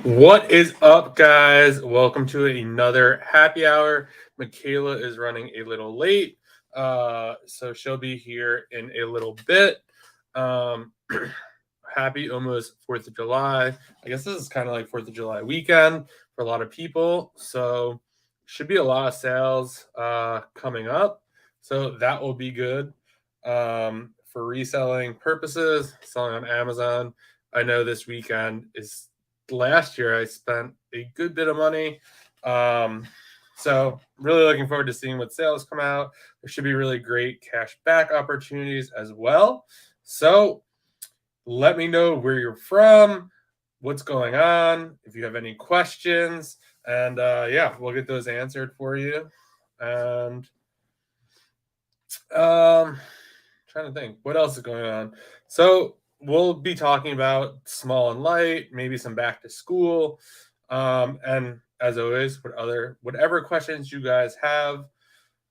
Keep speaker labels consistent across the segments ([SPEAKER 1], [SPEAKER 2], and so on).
[SPEAKER 1] What is up, guys? Welcome to another happy hour. Michaela is running a little late, so she'll be here in a little bit. Happy almost 4th of July. I guess this is kind of like 4th of July weekend for a lot of people, so should be a lot of sales coming up, so that will be good. For reselling purposes, selling on Amazon. I know this weekend is last year I spent a good bit of money. So really looking forward to seeing what sales come out. There should be really great cash back opportunities as well. So let me know where you're from, what's going on, if you have any questions, and yeah, we'll get those answered for you. And trying to think what else is going on. So we'll be talking about small and light, maybe some back to school, and as always, whatever questions you guys have.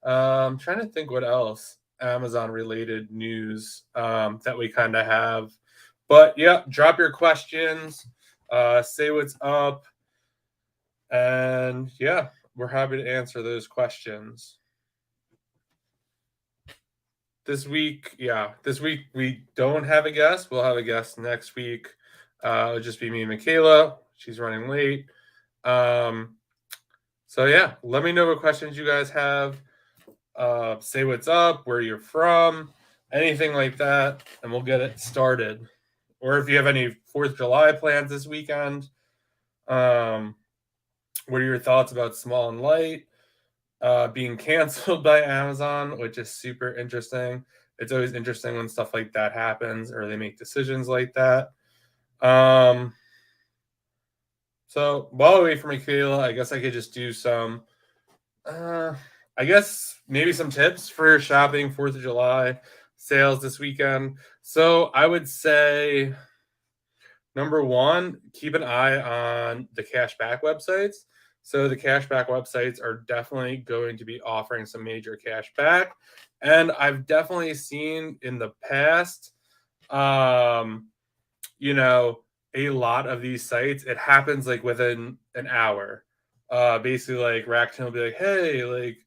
[SPEAKER 1] Trying to think what else Amazon related news that we kind of have. But yeah, drop your questions, say what's up, and yeah, we're happy to answer those questions. This week we don't have a guest. We'll have a guest next week. It'll just be me and Michaela. She's running late. So yeah, let me know what questions you guys have. Say what's up, where you're from, anything like that, and we'll get it started. Or if you have any 4th of July plans this weekend, what are your thoughts about small and light? Being canceled by Amazon, which is super interesting. It's always interesting when stuff like that happens or they make decisions like that. So while I wait for Michaela, I guess I could just do some, I guess maybe some tips for shopping 4th of July sales this weekend. So I would say, number one, keep an eye on the cashback websites. So the cashback websites are definitely going to be offering some major cash back. And I've definitely seen in the past, a lot of these sites, it happens like within an hour. Basically, like Rakuten will be like, hey, like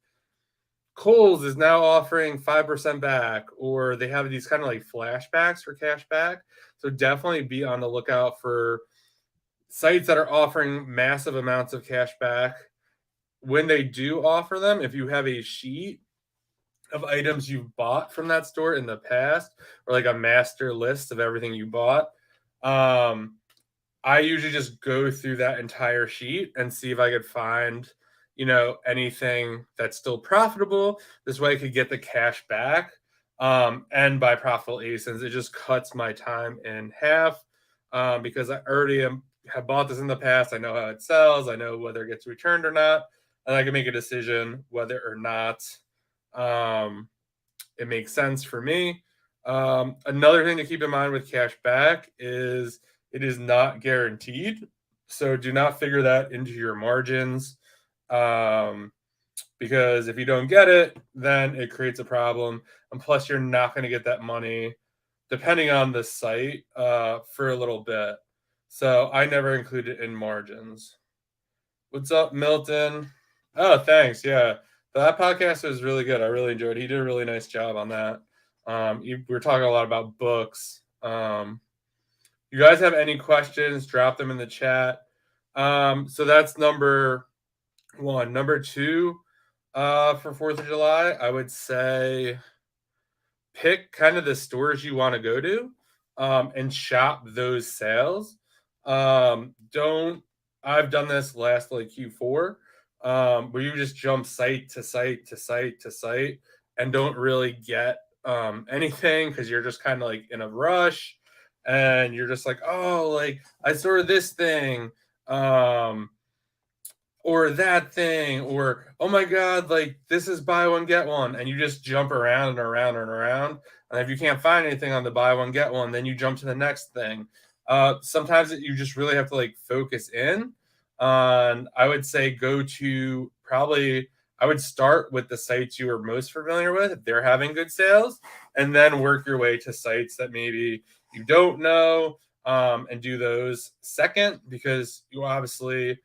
[SPEAKER 1] Kohls is now offering 5% back, or they have these kind of like flashbacks for cash back. So definitely be on the lookout for sites that are offering massive amounts of cash back. When they do offer them, if you have a sheet of items you've bought from that store in the past, or like a master list of everything you bought, I usually just go through that entire sheet and see if I could find, anything that's still profitable. This way I could get the cash back. And by profitable ASINs, it just cuts my time in half, because I already have bought this in the past. I know how it sells. I know whether it gets returned or not. And I can make a decision whether or not it makes sense for me. Another thing to keep in mind with cash back is it is not guaranteed. So do not figure that into your margins, because if you don't get it, then it creates a problem. And plus, you're not going to get that money, depending on the site, for a little bit. So I never include it in margins. What's up, Milton? Oh, thanks. Yeah, that podcast was really good. I really enjoyed it. He did a really nice job on that. We were talking a lot about books. You guys have any questions, drop them in the chat. So that's number one. Number two, for 4th of July, I would say pick kind of the stores you want to go to, and shop those sales. I've done this last like Q4, where you just jump site to site to site to site and don't really get anything because you're just kind of like in a rush, and you're just like, oh, like I saw this thing, or that thing, or oh my god, like this is buy one get one, and you just jump around and around and around. And if you can't find anything on the buy one get one, then you jump to the next thing. Sometimes you just really have to like focus in on. I would say I would start with the sites you are most familiar with if they're having good sales, and then work your way to sites that maybe you don't know, and do those second, because you obviously,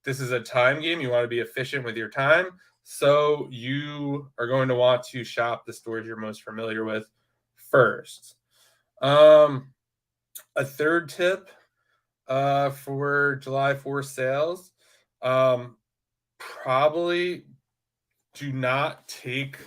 [SPEAKER 1] this is a time game. You want to be efficient with your time. So you are going to want to shop the stores you're most familiar with first. A third tip for July 4th sales, probably do not take,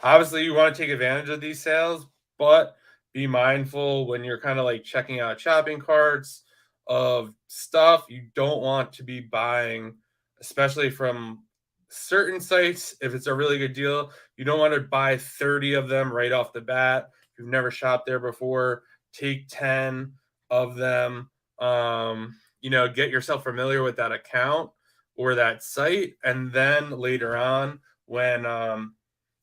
[SPEAKER 1] obviously you want to take advantage of these sales, but be mindful when you're kind of like checking out shopping carts of stuff. You don't want to be buying, especially from certain sites. If it's a really good deal, you don't want to buy 30 of them right off the bat. If you've never shopped there before, take 10 of them. Get yourself familiar with that account or that site, and then later on, when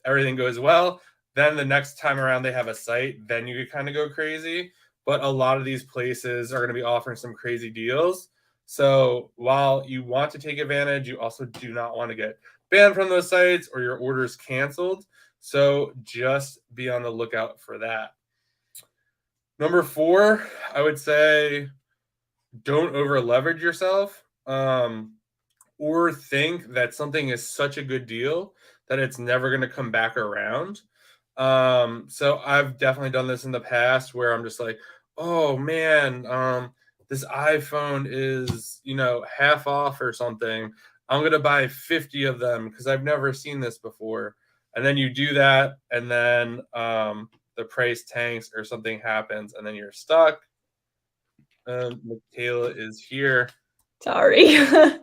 [SPEAKER 1] everything goes well, then the next time around they have a site, then you could kind of go crazy. But a lot of these places are going to be offering some crazy deals. So while you want to take advantage, you also do not want to get banned from those sites or your orders canceled. So just be on the lookout for that. Number 4, I would say don't over leverage yourself. Or think that something is such a good deal that it's never going to come back around. So I've definitely done this in the past where I'm just like, oh man, this iPhone is, half off or something. I'm going to buy 50 of them because I've never seen this before. And then you do that, and then the price tanks or something happens, and then you're stuck. Michaela is here.
[SPEAKER 2] Sorry.
[SPEAKER 1] No,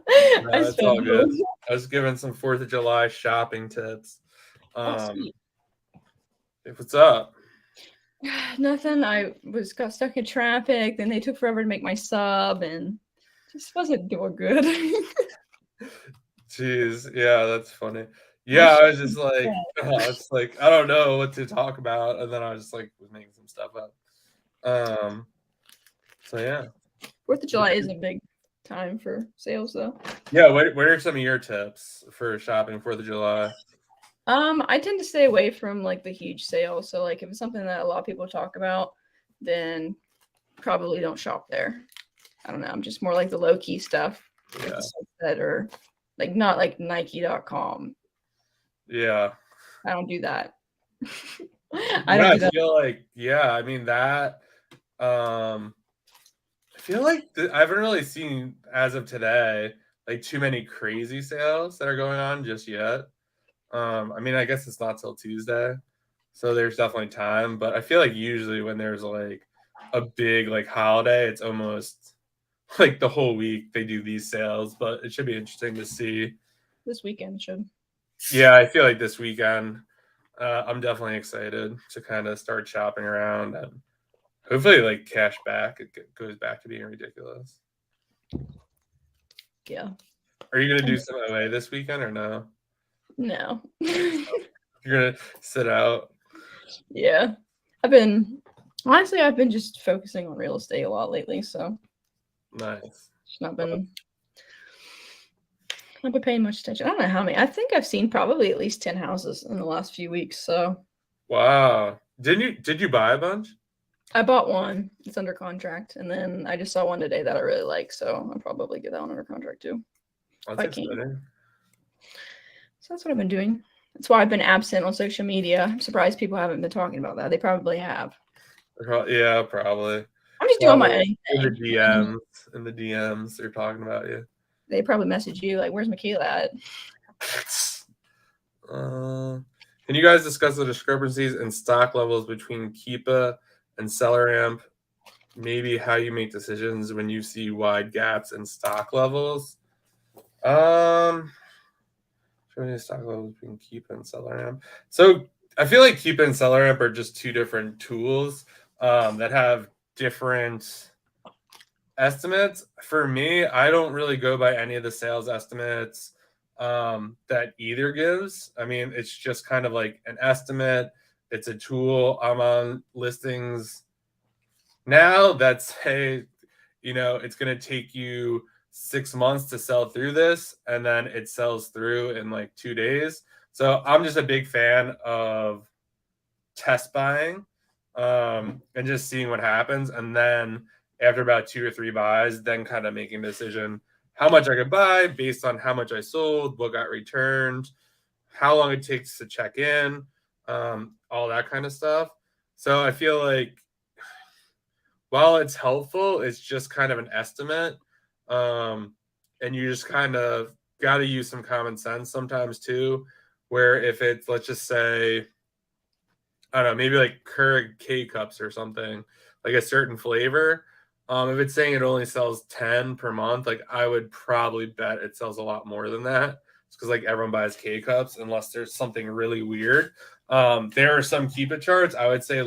[SPEAKER 1] it's all good. I was giving some 4th of July shopping tips. What's up?
[SPEAKER 2] Nothing. I got stuck in traffic. Then they took forever to make my sub, and just wasn't doing good.
[SPEAKER 1] Jeez, yeah, that's funny. Yeah, I was just like, it's like I don't know what to talk about, and then I was just like was making some stuff up. So yeah,
[SPEAKER 2] 4th of July is a big time for sales, though.
[SPEAKER 1] Yeah, what are some of your tips for shopping 4th of July?
[SPEAKER 2] I tend to stay away from like the huge sales. So like if it's something that a lot of people talk about, then probably don't shop there. I don't know. I'm just more like the low key stuff.
[SPEAKER 1] Yeah.
[SPEAKER 2] Like the sites that are like not like Nike.com.
[SPEAKER 1] Yeah.
[SPEAKER 2] I don't do that.
[SPEAKER 1] I feel like, I mean that I feel like I haven't really seen as of today like too many crazy sales that are going on just yet. I mean, I guess it's not till Tuesday, so there's definitely time. But I feel like usually when there's like a big like holiday, it's almost like the whole week they do these sales. But it should be interesting to see.
[SPEAKER 2] This weekend should.
[SPEAKER 1] Yeah, I feel like this weekend, I'm definitely excited to kind of start shopping around and hopefully like cash back. It goes back to being ridiculous.
[SPEAKER 2] Yeah.
[SPEAKER 1] Are you gonna do some OA this weekend or no?
[SPEAKER 2] No.
[SPEAKER 1] You're gonna sit out?
[SPEAKER 2] Yeah. I've been just focusing on real estate a lot lately, so
[SPEAKER 1] Nice.
[SPEAKER 2] It's not been paying much attention. I don't know how many. I think I've seen probably at least 10 houses in the last few weeks. So
[SPEAKER 1] wow. Did you buy a bunch?
[SPEAKER 2] I bought one. It's under contract. And then I just saw one today that I really like. So I'll probably get that one under contract too.
[SPEAKER 1] That's exciting.
[SPEAKER 2] So that's what I've been doing. That's why I've been absent on social media. I'm surprised people haven't been talking about that. They probably have.
[SPEAKER 1] Yeah, probably.
[SPEAKER 2] I'm just doing my own thing.
[SPEAKER 1] In the DMs, they're talking about you.
[SPEAKER 2] They probably message you like, "Where's Michaela at?"
[SPEAKER 1] Can you guys discuss the discrepancies in stock levels between Keepa and SellerAmp? Maybe how you make decisions when you see wide gaps in stock levels. Show me the stock levels between Keepa and SellerAmp. So I feel like Keepa and SellerAmp are just two different tools that have different estimates. For me, I don't really go by any of the sales estimates that either gives. I mean, it's just kind of like an estimate. It's a tool. I'm on listings now that say, it's going to take you 6 months to sell through this, and then it sells through in like 2 days. So I'm just a big fan of test buying and just seeing what happens. And then after about 2 or 3 buys, then kind of making a decision how much I could buy based on how much I sold, what got returned, how long it takes to check in, all that kind of stuff. So I feel like while it's helpful, it's just kind of an estimate. And you just kind of got to use some common sense sometimes too, where if it's, let's just say, I don't know, maybe like Keurig K cups or something, like a certain flavor. If it's saying it only sells 10 per month, like I would probably bet it sells a lot more than that. It's because like everyone buys K cups unless there's something really weird. There are some keep it charts. I would say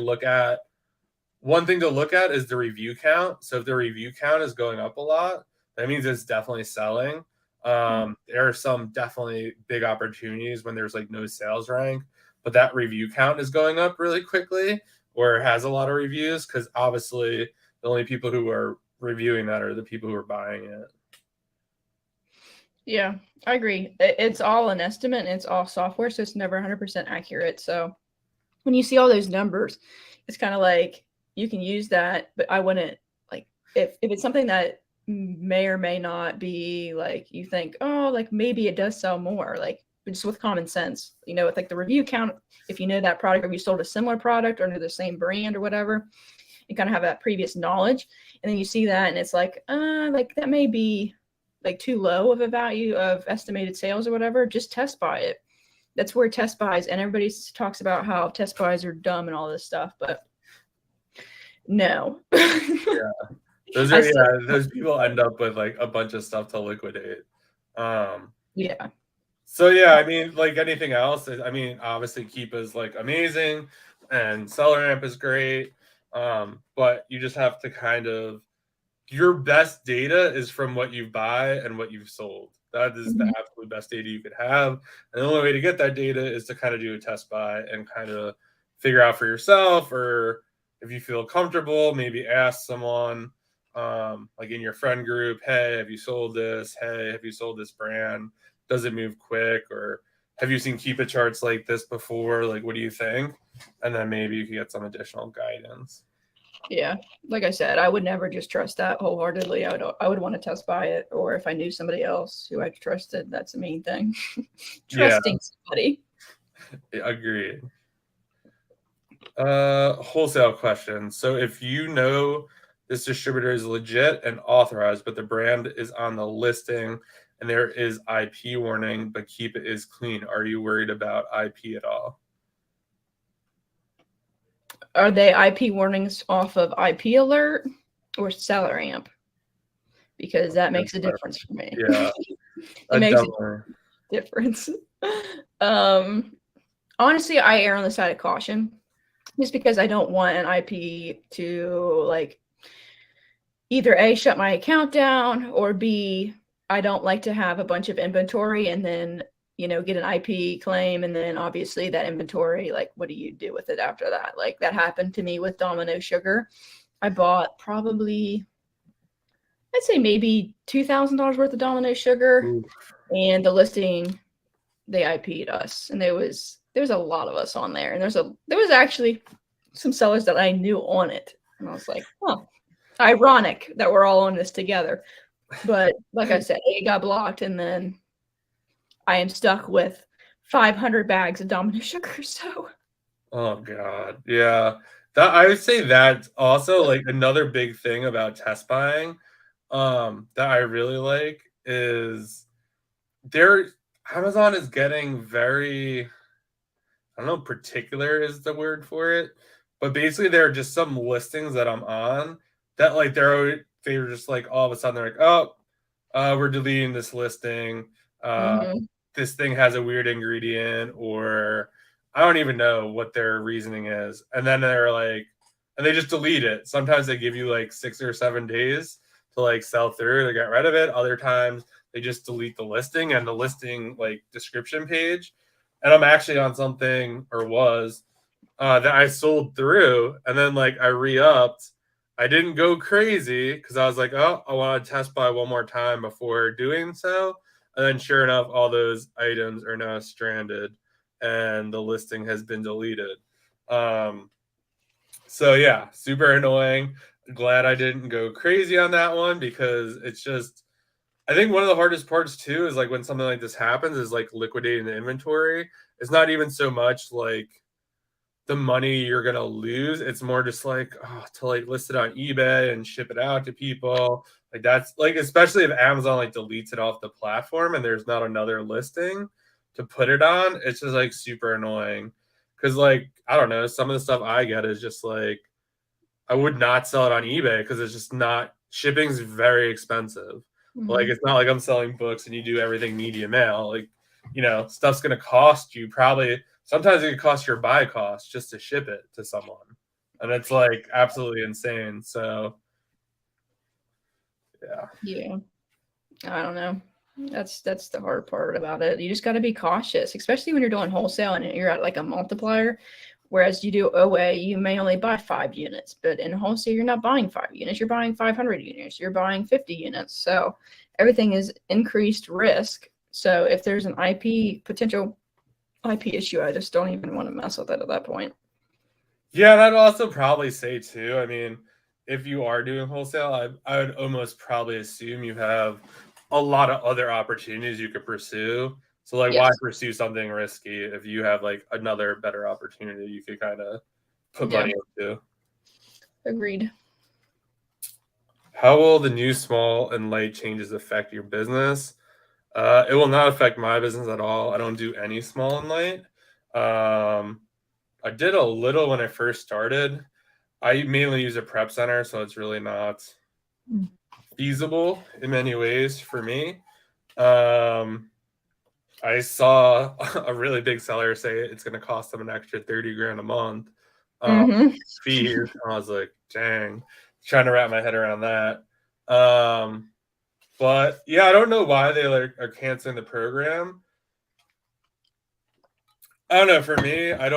[SPEAKER 1] one thing to look at is the review count. So if the review count is going up a lot, that means it's definitely selling. There are some definitely big opportunities when there's like no sales rank, but that review count is going up really quickly or has a lot of reviews because obviously the only people who are reviewing that are the people who are buying it.
[SPEAKER 2] Yeah, I agree. It's all an estimate and it's all software, so it's never 100% accurate. So when you see all those numbers, it's kind of like you can use that, but I wouldn't like if it's something that may or may not be like you think, oh, like maybe it does sell more, like just with common sense, with like the review count, if you know that product or you sold a similar product or under the same brand or whatever, you kind of have that previous knowledge, and then you see that and it's like that may be like too low of a value of estimated sales or whatever, just test buy it. That's where test buys, and everybody talks about how test buys are dumb and all this stuff, but no.
[SPEAKER 1] Yeah. Those people end up with like a bunch of stuff to liquidate.
[SPEAKER 2] Yeah.
[SPEAKER 1] So yeah, I mean, like anything else, I mean, obviously Keep is like amazing and Seller Amp is great. But you just have to kind of your best data is from what you buy and what you've sold. That is the absolute best data you could have. And the only way to get that data is to kind of do a test buy and kind of figure out for yourself, or if you feel comfortable, maybe ask someone like in your friend group, hey, have you sold this? Hey, have you sold this brand? Does it move quick? Or have you seen Keep It charts like this before? Like, what do you think? And then maybe you can get some additional guidance.
[SPEAKER 2] Yeah, like I said, I would never just trust that wholeheartedly. I would want to test buy it, or if I knew somebody else who I trusted, that's the main thing. Trusting somebody.
[SPEAKER 1] Agreed. Wholesale questions. So if you know this distributor is legit and authorized, but the brand is on the listing and there is IP warning, but Keep It is clean, are you worried about IP at all?
[SPEAKER 2] Are they IP warnings off of IP alert or Seller Amp? Because that makes a difference for me.
[SPEAKER 1] Yeah.
[SPEAKER 2] It makes a difference. Honestly, I err on the side of caution just because I don't want an IP to like either A, shut my account down, or B, I don't like to have a bunch of inventory and then get an IP claim, and then obviously that inventory, like what do you do with it after that? Like that happened to me with Domino Sugar. I bought probably, I'd say maybe $2,000 worth of Domino Sugar.
[SPEAKER 1] Ooh.
[SPEAKER 2] And the listing, they IP'd us, and there was a lot of us on there, and there was actually some sellers that I knew on it, and I was like, oh, ironic that we're all on this together. But like I said, it got blocked, and then I am stuck with 500 bags of Domino Sugar. So,
[SPEAKER 1] oh god, yeah. That I would say that's also like another big thing about test buying that I really like is Amazon is getting very, I don't know, particular is the word for it, but basically there are just some listings that I'm on that like they're just like all of a sudden they're like, oh, we're deleting this listing. This thing has a weird ingredient, or I don't even know what their reasoning is. And then they're like, and they just delete it. Sometimes they give you like 6 or 7 days to like sell through to get rid of it. Other times they just delete the listing and the listing like description page. And I'm actually on something, or was, that I sold through, and then like I re-upped. I didn't go crazy because I was like, oh, I want to test buy one more time before doing so. And then sure enough, all those items are now stranded and the listing has been deleted. So yeah, super annoying. Glad I didn't go crazy on that one because it's just I think one of the hardest parts too is like when something like this happens is like liquidating the inventory. It's not even so much like the money you're gonna lose. It's more just like to like list it on eBay and ship it out to people. Like that's like especially if Amazon like deletes it off the platform and there's not another listing to put it on. It's just like super annoying because like I don't know, some of the stuff I get is just like I would not sell it on eBay because it's just not shipping's very expensive. Like it's not like I'm selling books and you do everything media mail. Like, stuff's gonna cost you probably sometimes it could cost your buy cost just to ship it to someone. And it's like absolutely insane. So yeah.
[SPEAKER 2] Yeah. I don't know. That's the hard part about it. You just got to be cautious, especially when you're doing wholesale and you're at like a multiplier. Whereas you do OA, you may only buy 5 units, but in wholesale, you're not buying 5 units. You're buying 500 units. You're buying 50 units. So everything is increased risk. So if there's an potential IP issue, I just don't even want to mess with it at that point.
[SPEAKER 1] Yeah, and I'd also probably say too, I mean, if you are doing wholesale, I would almost probably assume you have a lot of other opportunities you could pursue. So like why
[SPEAKER 2] Yes.
[SPEAKER 1] pursue something risky if you have like another better opportunity you could kind of put
[SPEAKER 2] Yeah.
[SPEAKER 1] money into?
[SPEAKER 2] Agreed.
[SPEAKER 1] How will the new small and light changes affect your business? It will not affect my business at all. I don't do any small and light. I did a little when I first started. I mainly use a prep center, so it's really not feasible in many ways for me. I saw a really big seller say it's going to cost them an extra 30 grand a month fees. And I was like, dang, trying to wrap my head around that. But yeah, I don't know why they are canceling the program. I don't know. For me, I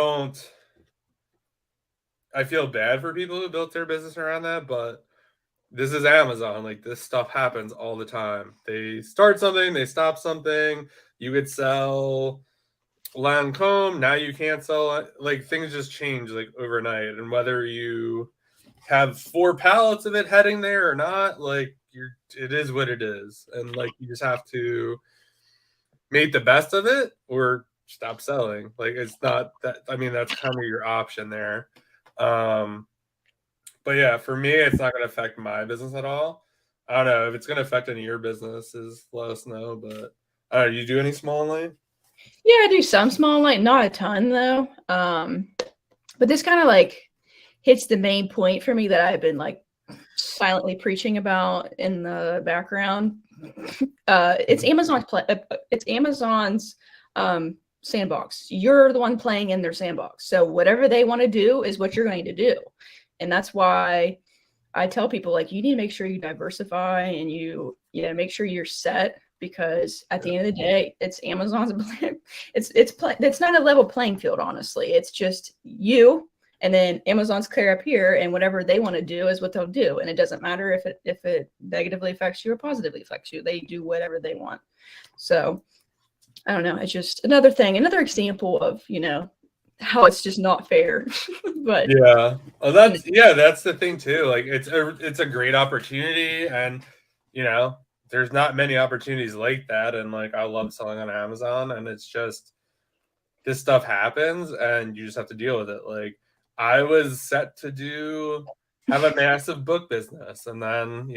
[SPEAKER 1] feel bad for people who built their business around that, but this is Amazon. Like this stuff happens all the time. They start something, they stop something. You could sell Lancome, now you can't sell it. Like things just change like overnight. And whether you have 4 pallets of it heading there or not, like it is what it is. And like you just have to make the best of it or stop selling. Like it's not that I mean that's kind of your option there. But yeah, for me, it's not going to affect my business at all. I don't know if it's going to affect any of your businesses. Let us know. But I don't know. Do you do any small line?
[SPEAKER 2] Yeah, I do some small light, not a ton though. But this kind of like hits the main point for me that I've been like silently preaching about in the background. It's Amazon's sandbox. You're the one playing in their sandbox. So whatever they want to do is what you're going to do. And that's why I tell people like you need to make sure you diversify and you make sure you're set, because at the end of the day, it's Amazon's it's not a level playing field, honestly. It's just you and then Amazon's clear up here, and whatever they want to do is what they'll do. And it doesn't matter if it negatively affects you or positively affects you. They do whatever they want. So I don't know. It's just another example of, how it's just not fair. But
[SPEAKER 1] yeah, well, that's the thing too. Like it's a great opportunity, and there's not many opportunities like that. And like I love selling on Amazon, and it's just this stuff happens, and you just have to deal with it. Like I was set to have a massive book business, and then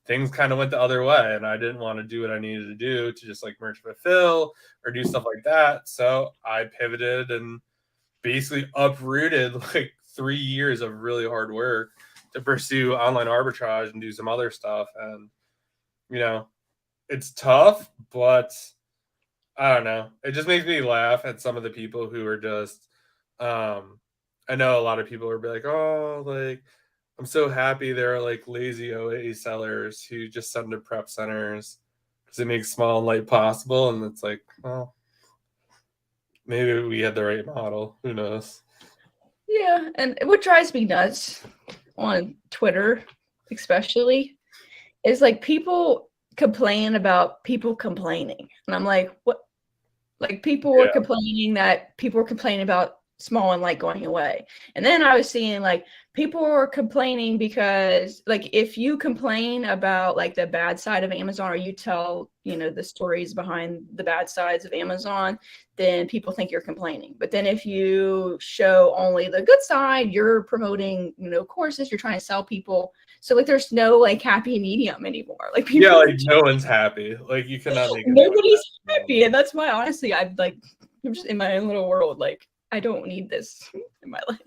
[SPEAKER 1] things kind of went the other way, and I didn't want to do what I needed to do to just like merch fulfill or do stuff like that. So I pivoted and basically uprooted like 3 years of really hard work to pursue online arbitrage and do some other stuff. And it's tough, but I don't know. It just makes me laugh at some of the people who are just I know a lot of people are like, oh, like I'm so happy there are like lazy OA sellers who just send to prep centers because it makes small and light possible. And it's like, well, maybe we had the right model. Who knows?
[SPEAKER 2] yeah, and what drives me nuts on Twitter, especially, is like people complain about people complaining. And I'm like, what? Like people are complaining that people are complaining about small and light going away. And then I was seeing like people were complaining because like if you complain about like the bad side of Amazon, or you tell, you know, the stories behind the bad sides of Amazon, then people think you're complaining. But then if you show only the good side, you're promoting, you know, courses, you're trying to sell people. So like there's no like happy medium anymore. Like people,
[SPEAKER 1] yeah, like no one's happy. Like you cannot make
[SPEAKER 2] nobody's happy. And that's why honestly I'm just in my own little world. Like I don't need this in my life.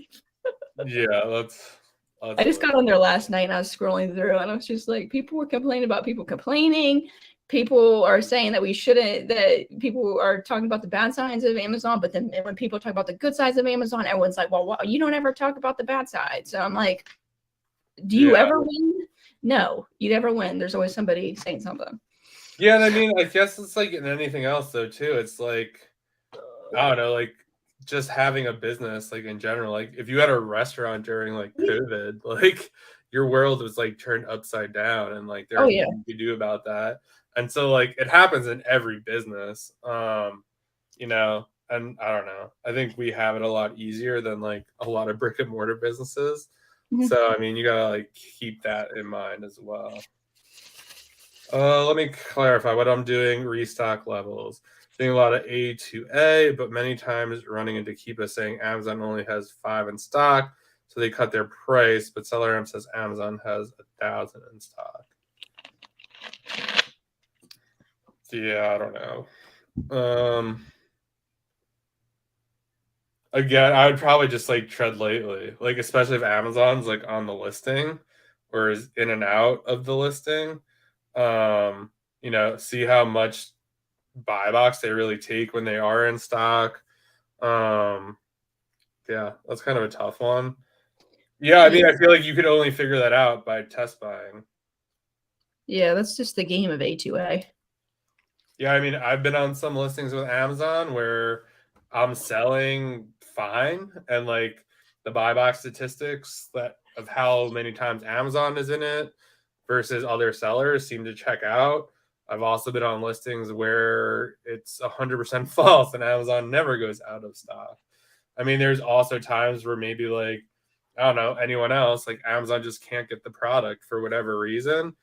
[SPEAKER 1] Yeah, that's
[SPEAKER 2] I just got on there last night and I was scrolling through and I was just like, people were complaining about people complaining. People are saying that we shouldn't, that people are talking about the bad sides of Amazon, but then when people talk about the good sides of Amazon, everyone's like, well, you don't ever talk about the bad side. So I'm like, do you ever win? No, you never win. There's always somebody saying something.
[SPEAKER 1] Yeah, and I mean, I guess it's like in anything else though too. It's like, I don't know, like just having a business, like in general, like if you had a restaurant during like COVID, like your world was like turned upside down, and like there's nothing you could do about that. And so like it happens in every business, you know. And I don't know, I think we have it a lot easier than like a lot of brick and mortar businesses. So I mean, you gotta like keep that in mind as well. Let me clarify what I'm doing. Restock levels. Doing a lot of A to A, but many times running into Keepa saying Amazon only has 5 in stock, so they cut their price. But SellerM says Amazon has 1,000 in stock. Yeah, I don't know. Again, I would probably just like tread lightly, like especially if Amazon's like on the listing or is in and out of the listing. You know, see how much buy box they really take when they are in stock. Yeah, that's kind of a tough one. Yeah, I mean, I feel like you could only figure that out by test buying.
[SPEAKER 2] Yeah, that's just the game of A2A.
[SPEAKER 1] Yeah, I mean, I've been on some listings with Amazon where I'm selling fine, and like the buy box statistics that of how many times Amazon is in it versus other sellers seem to check out. I've also been on listings where it's 100% false and Amazon never goes out of stock. I mean, there's also times where maybe like, I don't know, anyone else, like Amazon just can't get the product for whatever reason.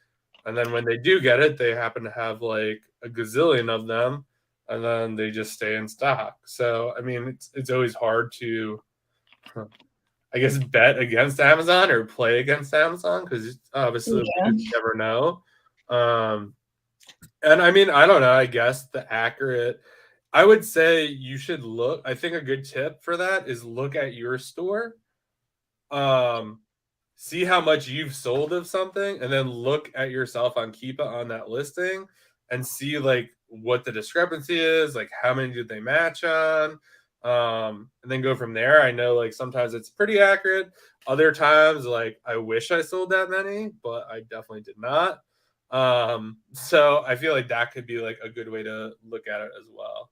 [SPEAKER 1] And then when they do get it, they happen to have like a gazillion of them, and then they just stay in stock. So, I mean, it's always hard to, I guess, bet against Amazon or play against Amazon because obviously you never know. And I mean, I don't know. I guess I would say you should look. I think a good tip for that is look at your store, see how much you've sold of something, and then look at yourself on Keepa on that listing and see like what the discrepancy is, like how many did they match on, and then go from there. I know like sometimes it's pretty accurate. Other times, like I wish I sold that many, but I definitely did not. So I feel like that could be like a good way to look at it as well.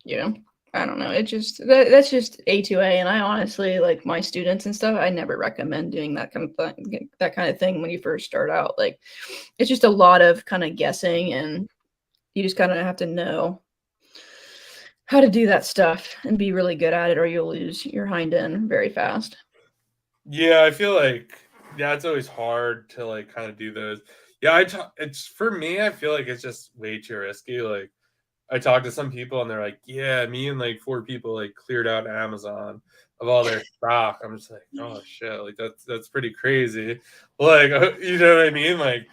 [SPEAKER 2] Yeah, I don't know. It just that's just A2A, and I honestly like my students and stuff. I never recommend doing that kind of thing when you first start out. Like, it's just a lot of kind of guessing, and you just kind of have to know how to do that stuff and be really good at it, or you'll lose your hind end very fast.
[SPEAKER 1] Yeah, I feel like it's always hard to like kind of do those. Yeah, it's for me. I feel like it's just way too risky. Like I talked to some people and they're like, yeah, me and like 4 people like cleared out Amazon of all their stock. I'm just like, oh shit, like that's pretty crazy. Like, you know what I mean? Like,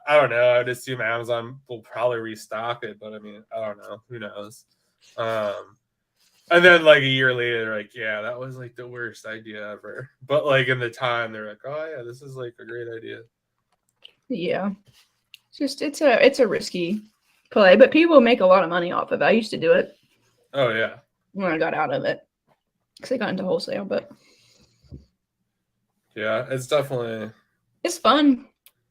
[SPEAKER 1] I don't know. I would assume Amazon will probably restock it, but I mean, I don't know. Who knows? And then like a year later, they're like, yeah, that was like the worst idea ever. But like in the time, they're like, oh yeah, this is like a great idea.
[SPEAKER 2] Yeah, it's a risky play, but people make a lot of money off of it. I used to do it.
[SPEAKER 1] Oh yeah.
[SPEAKER 2] When I got out of it, because I got into wholesale, but
[SPEAKER 1] yeah, it's definitely
[SPEAKER 2] fun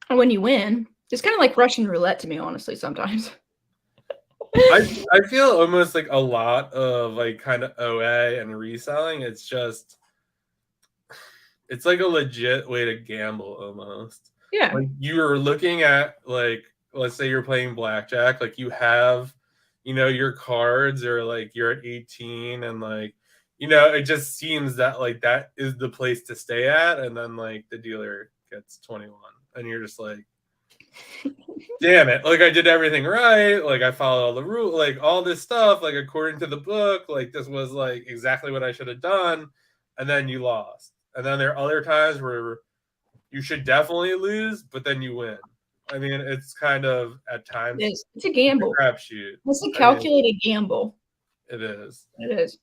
[SPEAKER 2] when you win. It's kind of like Russian roulette to me, honestly. Sometimes.
[SPEAKER 1] I feel almost like a lot of like kind of OA and reselling. It's like a legit way to gamble almost.
[SPEAKER 2] Yeah.
[SPEAKER 1] Like you're looking at like, let's say you're playing blackjack, like you have your cards are like you're at 18 and like it just seems that like that is the place to stay at, and then like the dealer gets 21 and you're just like, damn it, like I did everything right, like I followed all the rules, like all this stuff, like according to the book, like this was like exactly what I should have done, and then you lost. And then there are other times where you should definitely lose, but then you win. I mean, it's kind of at times
[SPEAKER 2] It's a gamble.
[SPEAKER 1] crapshoot.
[SPEAKER 2] It's a calculated gamble.
[SPEAKER 1] It is.
[SPEAKER 2] It is.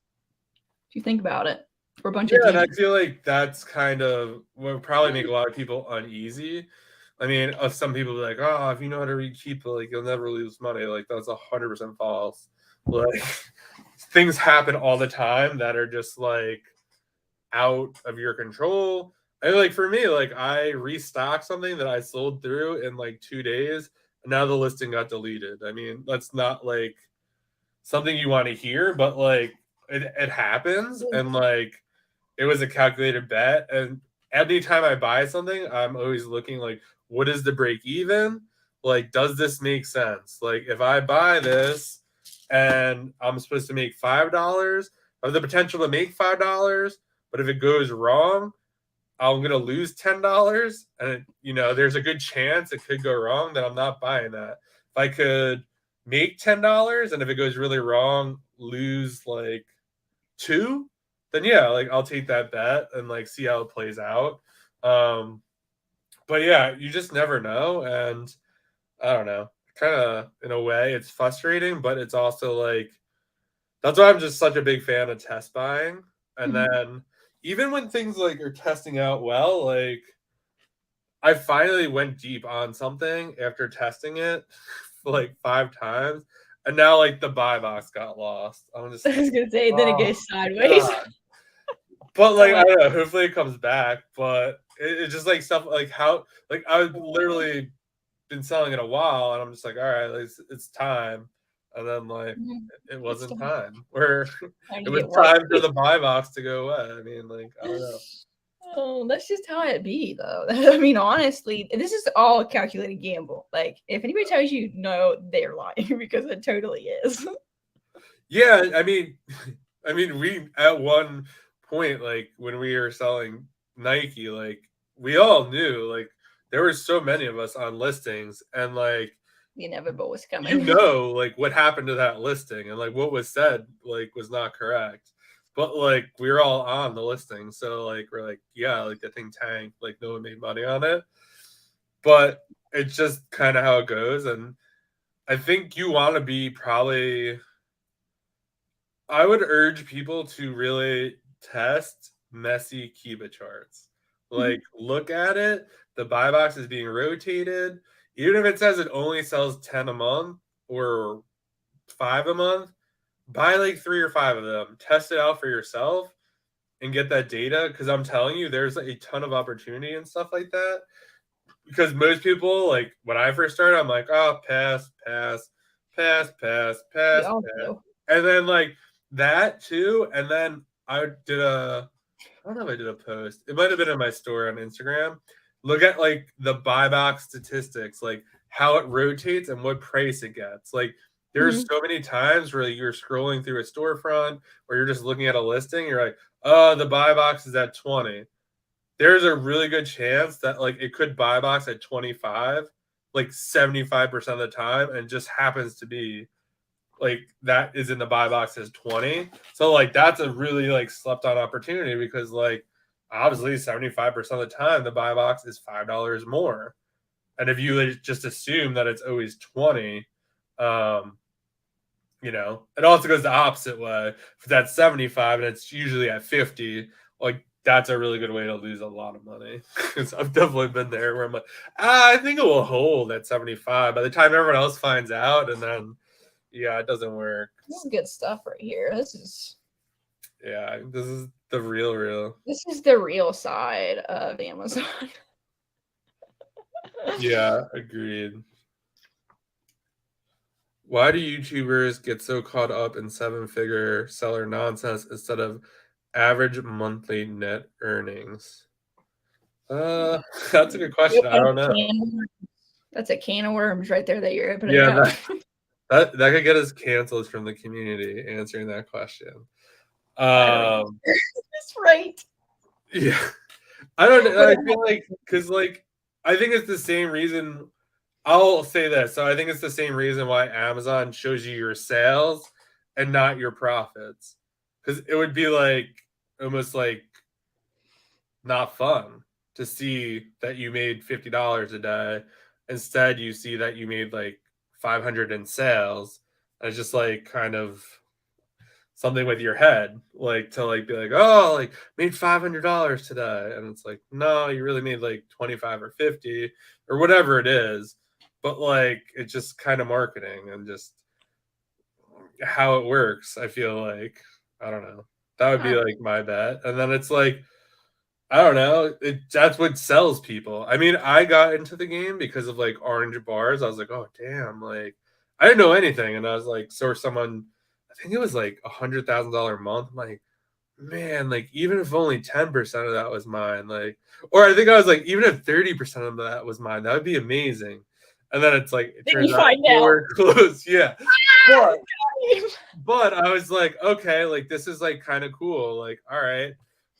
[SPEAKER 2] If you think about it, for a bunch
[SPEAKER 1] Yeah,
[SPEAKER 2] of
[SPEAKER 1] and I
[SPEAKER 2] demons.
[SPEAKER 1] feel like that's kind of what would probably make a lot of people uneasy. I mean, some people be like, "Oh, if you know how to read people, like you'll never lose money." Like that's 100% false. Like things happen all the time that are just like out of your control. And like for me, like I restocked something that I sold through in like 2 days, and now the listing got deleted. I mean, that's not like something you want to hear, but like it happens, and like it was a calculated bet. And anytime I buy something, I'm always looking like, what is the break even? Like, does this make sense? Like, if I buy this and I'm supposed to make $5, I have the potential to make $5, but if it goes wrong, I'm gonna lose $10, and there's a good chance it could go wrong. That I'm not buying that. If I could make $10, and if it goes really wrong, lose like two, then yeah, like I'll take that bet and like see how it plays out. But yeah, you just never know, and I don't know. Kind of in a way, it's frustrating, but it's also like that's why I'm just such a big fan of test buying. And then even when things like are testing out well, like I finally went deep on something after testing it like 5 times, and now like the buy box got lost. I'm just
[SPEAKER 2] I was gonna say, then it
[SPEAKER 1] oh
[SPEAKER 2] goes sideways.
[SPEAKER 1] but like I don't know, hopefully it comes back. But it's just like stuff like how like I've literally been selling it a while, and I'm just like, all right, it's time. And then like it wasn't time. Where it was time for the buy box to go away. I mean, like I don't know.
[SPEAKER 2] Oh, that's just how it be, though. I mean, honestly, this is all a calculated gamble. Like, if anybody tells you no, they're lying because it totally is.
[SPEAKER 1] Yeah, I mean, we at one point, like when we were selling Nike, like we all knew, like there were so many of us on listings, and like
[SPEAKER 2] The inevitable was coming.
[SPEAKER 1] like what happened to that listing, and like what was said, like was not correct. But like we were all on the listing, so like we're like, yeah, like the thing tanked, like no one made money on it. But it's just kind of how it goes, and I think you want to be probably. I would urge people to really test messy Kiba charts. Like, look at it. The buy box is being rotated. Even if it says it only sells 10 a month or 5 a month, buy like 3 or 5 of them. Test it out for yourself and get that data. Because I'm telling you, there's a ton of opportunity and stuff like that. Because most people, like when I first started, I'm like, oh, pass, pass, pass, pass, pass, pass. And then like that too. And then I don't know if I did a post. It might have been in my story on Instagram. Look at like the buy box statistics, like how it rotates and what price it gets. Like there's so many times where you're scrolling through a storefront or you're just looking at a listing, you're like, oh, the buy box is at 20. There's a really good chance that like it could buy box at 25, like 75% of the time, and just happens to be like that is in the buy box as 20. So like that's a really like slept on opportunity, because like obviously 75% of the time the buy box is $5 more. And if you just assume that it's always 20, it also goes the opposite way. If that's 75 and it's usually at 50, like that's a really good way to lose a lot of money. Because I've definitely been there where I'm like, I think it will hold at 75 by the time everyone else finds out, and then yeah, it doesn't work.
[SPEAKER 2] This is good stuff right here. This is
[SPEAKER 1] the real.
[SPEAKER 2] This is the real side of Amazon.
[SPEAKER 1] Yeah, agreed. Why do YouTubers get so caught up in 7-figure seller nonsense instead of average monthly net earnings? That's a good question. I don't know.
[SPEAKER 2] That's a can of worms right there that you're opening
[SPEAKER 1] Yeah,
[SPEAKER 2] up.
[SPEAKER 1] That could get us canceled from the community answering that question.
[SPEAKER 2] I don't even. That's right.
[SPEAKER 1] Yeah. I don't know. I feel like, because like, I think it's the same reason. I'll say this. So I think it's the same reason why Amazon shows you your sales and not your profits. Because it would be like almost like not fun to see that you made $50 a day. Instead, you see that you made like 500 in sales. And it's just like kind of something with your head, like to like be like, oh, like made $500 today, and it's like, no, you really made like 25 or 50 or whatever it is. But like, it's just kind of marketing and just how it works. I feel like, I don't know. That would be like my bet, and then it's like, I don't know. That's what sells people. I mean, I got into the game because of like orange bars. I was like, oh damn, like I didn't know anything, and I was like, saw someone. I think it was like $100,000 a month. I'm like, man, like even if only 10% of that was mine, like, or I think I was like, even if 30% of that was mine, that would be amazing. And then it's like, it
[SPEAKER 2] Then
[SPEAKER 1] turns
[SPEAKER 2] you
[SPEAKER 1] out
[SPEAKER 2] find out.
[SPEAKER 1] nowhere close. Yeah.
[SPEAKER 2] Ah,
[SPEAKER 1] But I was like, okay, like this is like kind of cool. Like, all right.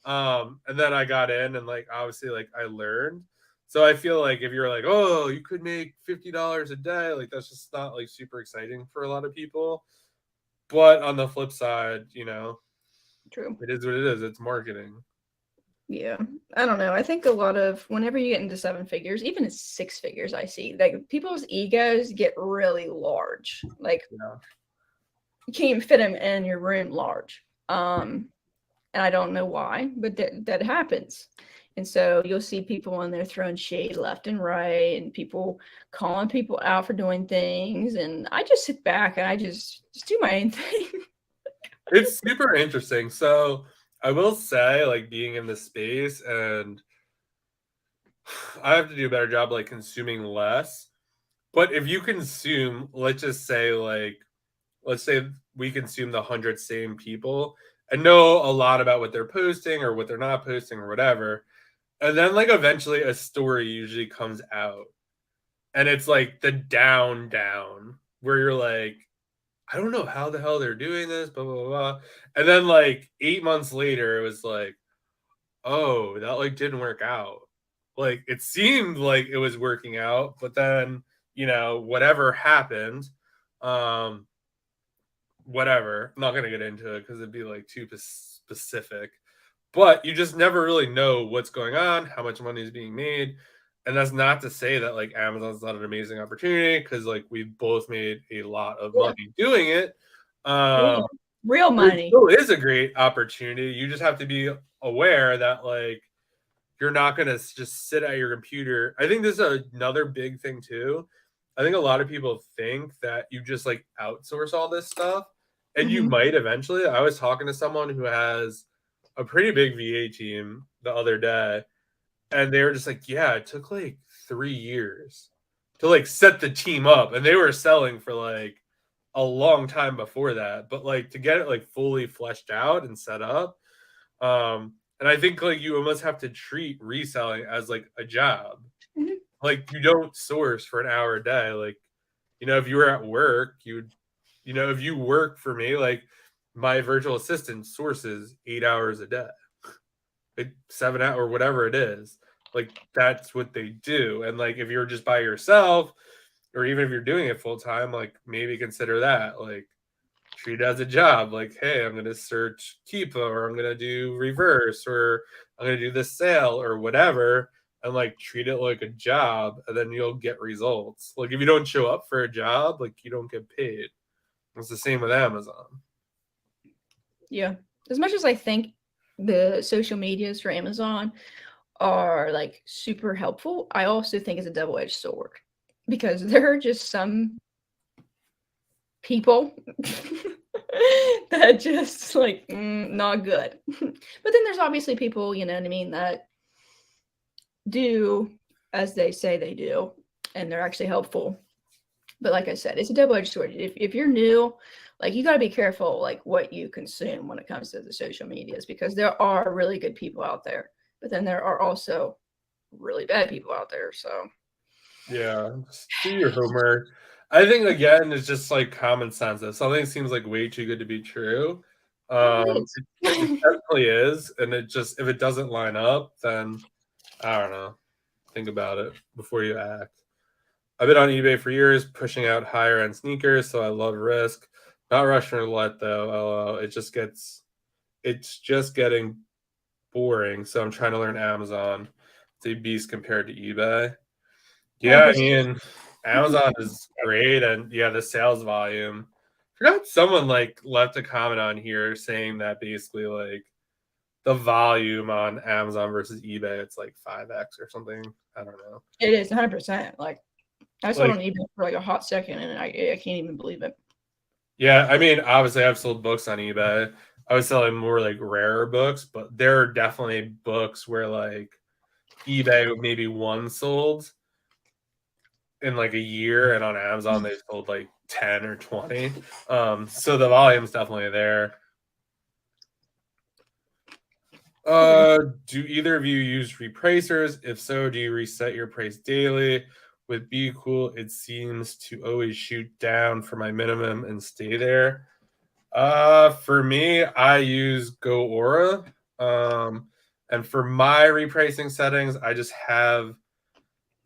[SPEAKER 1] And then I got in and like obviously like I learned. So I feel like if you're like, oh, you could make $50 a day, like that's just not like super exciting for a lot of people. But on the flip side, you know,
[SPEAKER 2] True.
[SPEAKER 1] it is what it is. It's marketing.
[SPEAKER 2] Yeah. I don't know. I think a lot of whenever you get into seven figures, even at six figures, I see like people's egos get really large. Like
[SPEAKER 1] Yeah.
[SPEAKER 2] you can't even fit them in your room large. And I don't know why, but that happens. And so you'll see people in there throwing shade left and right, and people calling people out for doing things. And I just sit back and I just do my own thing.
[SPEAKER 1] It's super interesting. So I will say, like being in this space, and I have to do a better job like consuming less. But if you consume, let's just say like let's say we consume the 100 same people and know a lot about what they're posting or what they're not posting or whatever. And then like eventually a story usually comes out. And it's like the down where you're like, I don't know how the hell they're doing this, blah blah blah. And then like 8 months later, it was like, oh, that like didn't work out. Like it seemed like it was working out, but then, you know, whatever happened, um, whatever. I'm not gonna get into it because it'd be like too specific. But you just never really know what's going on, how much money is being made. And that's not to say that like Amazon's not an amazing opportunity, because like we've both made a lot of
[SPEAKER 2] Yeah.
[SPEAKER 1] money doing it.
[SPEAKER 2] Yeah. Real
[SPEAKER 1] It
[SPEAKER 2] money.
[SPEAKER 1] still is a great opportunity. You just have to be aware that like you're not going to just sit at your computer. I think this is another big thing too. I think a lot of people think that you just like outsource all this stuff, and you might eventually. I was talking to someone who has a pretty big VA team the other day, and they were just like, yeah, it took like 3 years to like set the team up, and they were selling for like a long time before that, but like to get it like fully fleshed out and set up. And I think like you almost have to treat reselling as like a job.
[SPEAKER 2] Mhm.
[SPEAKER 1] Like you don't source for an hour a day. Like, you know, if you were at work, you know, if you work for me, like my virtual assistant sources 8 hours a day, like 7 hours or whatever it is. Like that's what they do. And like if you're just by yourself, or even if you're doing it full time, like maybe consider that. Like treat it as a job. Like, hey, I'm gonna search Keepa, or I'm gonna do reverse, or I'm gonna do this sale or whatever, and like treat it like a job, and then you'll get results. Like if you don't show up for a job, like you don't get paid. It's the same with Amazon.
[SPEAKER 2] Yeah. As much as I think the social medias for Amazon are like super helpful, I also think it's a double-edged sword because there are just some people that just like not good. But then there's obviously people, you know what I mean, that do as they say they do, and they're actually helpful. But like I said, it's a double-edged sword. If you're new, like you got to be careful like what you consume when it comes to the social medias, because there are really good people out there, but then there are also really bad people out there. So
[SPEAKER 1] Yeah, just do your homework. I think again, it's just like common sense. If something seems like way too good to be true,
[SPEAKER 2] It
[SPEAKER 1] it
[SPEAKER 2] is.
[SPEAKER 1] definitely is. And it just, if it doesn't line up, then I don't know. Think about it before you act. I've been on eBay for years, pushing out higher end sneakers, so I love risk. Not Russian roulette though. It's just getting boring. So I'm trying to learn Amazon. It's a beast compared to eBay. Yeah, I
[SPEAKER 2] 100%.
[SPEAKER 1] mean, Amazon is great, and yeah, the sales volume. I forgot someone like left a comment on here saying that basically like the volume on Amazon versus eBay, it's like 5x or something. I don't know.
[SPEAKER 2] It is 100%. Like I sold
[SPEAKER 1] Like,
[SPEAKER 2] on eBay for like a hot second, and I can't even believe it.
[SPEAKER 1] yeah, I mean, obviously, I've sold books on eBay. I was selling more like rarer books, but there are definitely books where like eBay maybe one sold in like a year, and on Amazon they sold like 10 or 20. So the volume's definitely there. Do either of you use repricers? If so, do you reset your price daily? With Be Cool, it seems to always shoot down for my minimum and stay there. For me, I use Go Aura. And for my repricing settings, I just have,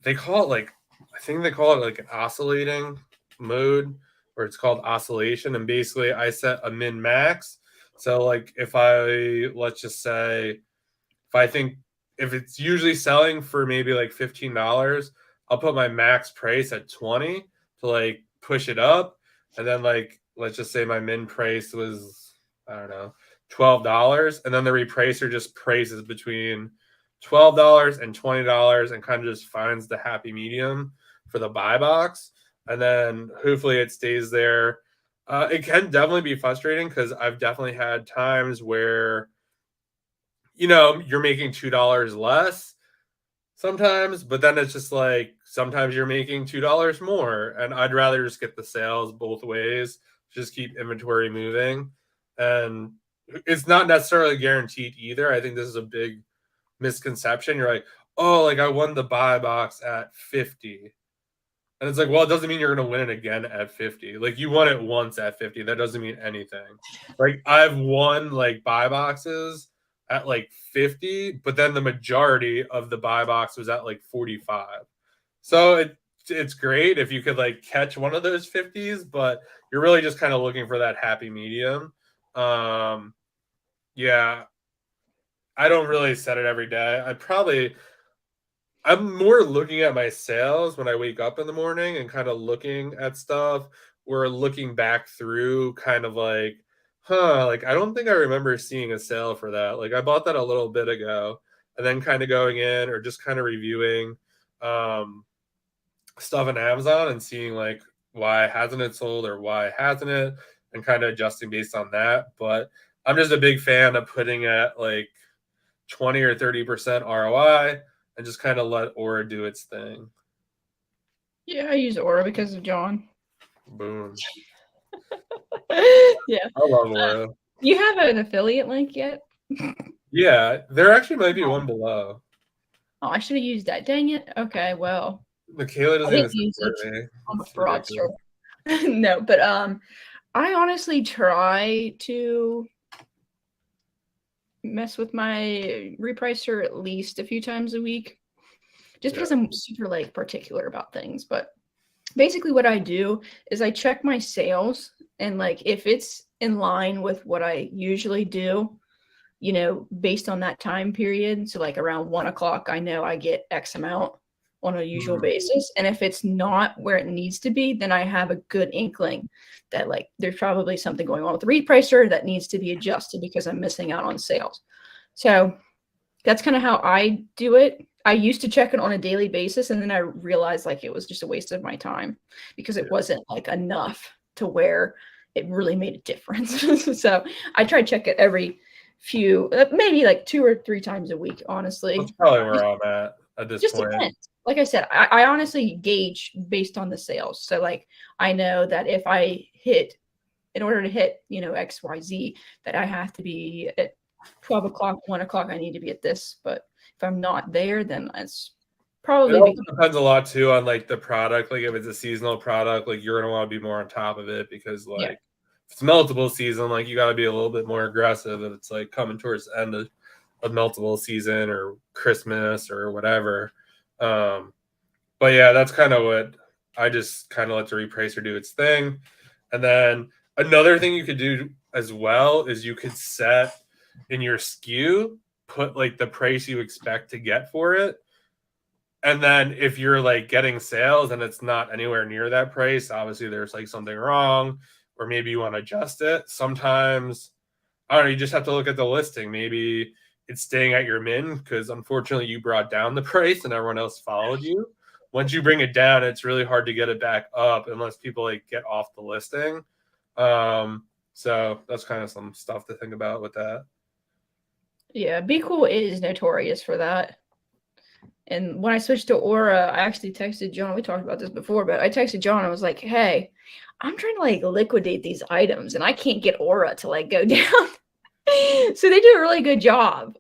[SPEAKER 1] they call it like, I think they call it like an oscillating mode, or it's called oscillation. And basically, I set a min max. So, like, if I, let's just say, if I think, if it's usually selling for maybe like $15, I'll put my max price at 20 to like push it up. And then, like, let's just say my min price was, I don't know, $12. And then the repricer just prices between $12 and $20 and kind of just finds the happy medium for the buy box. And then hopefully it stays there. It can definitely be frustrating because I've definitely had times where, you know, you're making $2 less sometimes, but then it's just like sometimes you're making $2 more. And I'd rather just get the sales both ways, just keep inventory moving. And it's not necessarily guaranteed either. I think this is a big misconception. You're like, oh, like I won the buy box at 50. And it's like, well, it doesn't mean you're going to win it again at 50. Like you won it once at 50. That doesn't mean anything. Like I've won like buy boxes at like 50, but then the majority of the buy box was at like 45. So it's great if you could like catch one of those 50s, but you're really just kind of looking for that happy medium. Yeah, I don't really set it every day. I'm more looking at my sales when I wake up in the morning and kind of looking at stuff, or looking back through kind of like, like I don't think I remember seeing a sale for that. Like I bought that a little bit ago, and then kind of going in or just kind of reviewing um, stuff on Amazon and seeing like why hasn't it sold or why hasn't it, and kind of adjusting based on that. But I'm just a big fan of putting at like 20 or 30% ROI and just kind of let Aura do its thing.
[SPEAKER 2] Yeah, I use Aura because of John.
[SPEAKER 1] Boom.
[SPEAKER 2] Yeah.
[SPEAKER 1] I love Aura.
[SPEAKER 2] You have an affiliate link yet?
[SPEAKER 1] Yeah, there actually might be one below.
[SPEAKER 2] Oh, I should have used that. Dang it. Okay, well,
[SPEAKER 1] Michaela
[SPEAKER 2] I
[SPEAKER 1] doesn't even
[SPEAKER 2] didn't use
[SPEAKER 1] support
[SPEAKER 2] it.
[SPEAKER 1] me.
[SPEAKER 2] I'm a
[SPEAKER 1] It's
[SPEAKER 2] fraudster.
[SPEAKER 1] ridiculous.
[SPEAKER 2] No, but I honestly try to mess with my repricer at least a few times a week, just because I'm super like particular about things. But basically, what I do is I check my sales, and like if it's in line with what I usually do, you know, based on that time period. So like around 1 o'clock, I know I get X amount on a usual basis. And if it's not where it needs to be, then I have a good inkling that like there's probably something going on with the repricer that needs to be adjusted because I'm missing out on sales. So that's kind of how I do it. I used to check it on a daily basis, and then I realized like it was just a waste of my time because it wasn't like enough to where it really made a difference. So I try to check it every few, maybe like 2 or 3 times a week, honestly.
[SPEAKER 1] That's probably where I'm at this
[SPEAKER 2] Just
[SPEAKER 1] point.
[SPEAKER 2] depends. Like I said, I honestly gauge based on the sales. So like I know that if I hit, in order to hit, you know, XYZ, that I have to be at 12 o'clock, 1 o'clock, I need to be at this. But if I'm not there, then that's Probably
[SPEAKER 1] also
[SPEAKER 2] because
[SPEAKER 1] depends a lot too on like the product. Like if it's a seasonal product, like you're gonna want to be more on top of it because
[SPEAKER 2] yeah.
[SPEAKER 1] like if it's meltable season, like you got to be a little bit more aggressive if it's like coming towards the end of meltable season or Christmas or whatever. But yeah, that's kind of what I just kind of let the repricer do its thing. And then another thing you could do as well is you could set in your SKU, put like the price you expect to get for it. And then if you're like getting sales and it's not anywhere near that price, obviously there's like something wrong, or maybe you want to adjust it. Sometimes, I don't know, you just have to look at the listing. Maybe it's staying at your min because unfortunately you brought down the price and everyone else followed you. Once you bring it down, it's really hard to get it back up unless people like get off the listing. So that's kind of some stuff to think about with that.
[SPEAKER 2] yeah, Be Cool is notorious for that. And when I switched to Aura, I actually texted John. We talked about this before, but I texted John. I was like, "Hey, I'm trying to like liquidate these items, and I can't get Aura to like go down." So they do a really good job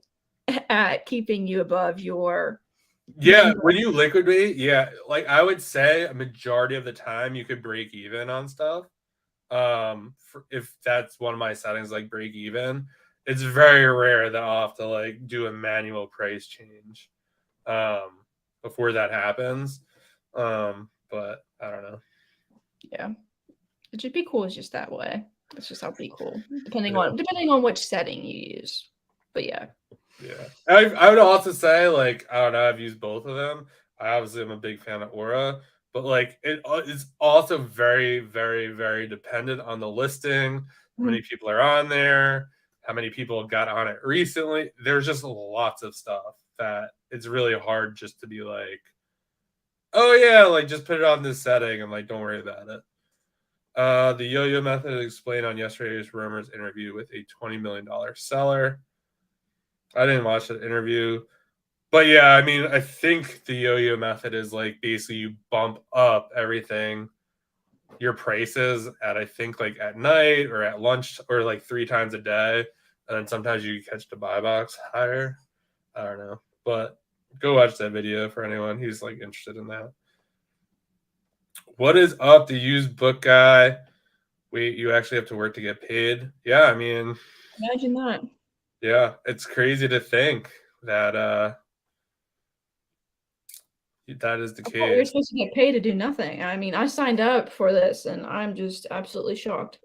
[SPEAKER 2] at keeping you above your
[SPEAKER 1] Yeah,
[SPEAKER 2] min.
[SPEAKER 1] when you liquidate, yeah, like I would say a majority of the time you could break even on stuff. If that's one of my settings, like break even, it's very rare that I'll have to like do a manual price change before that happens. But I don't know.
[SPEAKER 2] Yeah, it should Be Cool is just that way. That's just how Be Cool, depending
[SPEAKER 1] Yeah.
[SPEAKER 2] on which setting you use. But yeah,
[SPEAKER 1] Yeah. I would also say, like, I don't know, I've used both of them. I obviously am a big fan of Aura, but like it is also very, very, very dependent on the listing, how many people are on there, how many people got on it recently. There's just lots of stuff that it's really hard just to be like, oh yeah, like just put it on this setting and like don't worry about it. The yo-yo method is explained on yesterday's Rumors interview with a $20 million seller. I didn't watch that interview. But yeah, I mean, I think the yo-yo method is like basically you bump up everything, your prices at I think like at night or at lunch or like 3 times a day, and then sometimes you catch the buy box higher. I don't know, but go watch that video for anyone who's like interested in that. What is up, the used book guy? Wait, you actually have to work to get paid? Yeah, I mean,
[SPEAKER 2] imagine that.
[SPEAKER 1] yeah, it's crazy to think that that is the
[SPEAKER 2] I thought we were
[SPEAKER 1] case.
[SPEAKER 2] supposed to get paid to do nothing. I mean, I signed up for this, and I'm just absolutely shocked.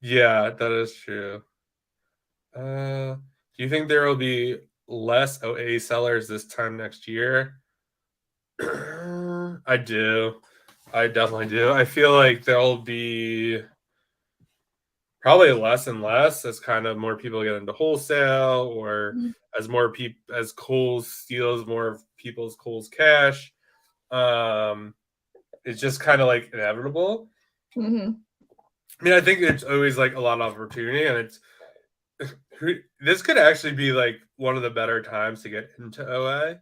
[SPEAKER 1] Yeah, that is true. Do you think there will be less OA sellers this time next year? I do. I definitely do. I feel like there'll be probably less and less as kind of more people get into wholesale or as more people as Kohls steals more of people's Kohls cash. It's just kind of like inevitable.
[SPEAKER 2] Mm-hmm.
[SPEAKER 1] I mean, I think it's always like a lot of opportunity, and it's this could actually be like one of the better times to get into OA.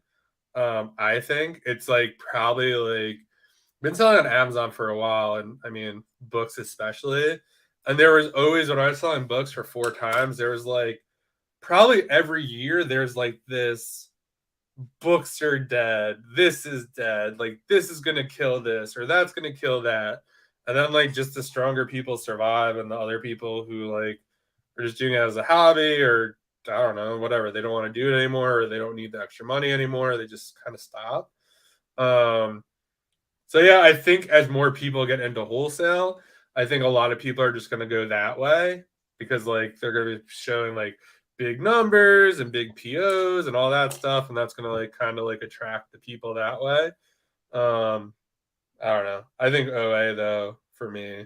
[SPEAKER 1] I think it's like probably like been selling on Amazon for a while, and I mean books especially. And there was always when I was selling books for 4 times, there was like probably every year there's like this books are dead, this is dead, like this is gonna kill this or that's gonna kill that. And then like just the stronger people survive and the other people who like are just doing it as a hobby or I don't know, whatever. They don't want to do it anymore or they don't need the extra money anymore. They just kind of stop. So yeah, I think as more people get into wholesale, I think a lot of people are just going to go that way because like they're going to be showing like big numbers and big POs and all that stuff, and that's going to like kind of like attract the people that way. I don't know. I think OA though for me,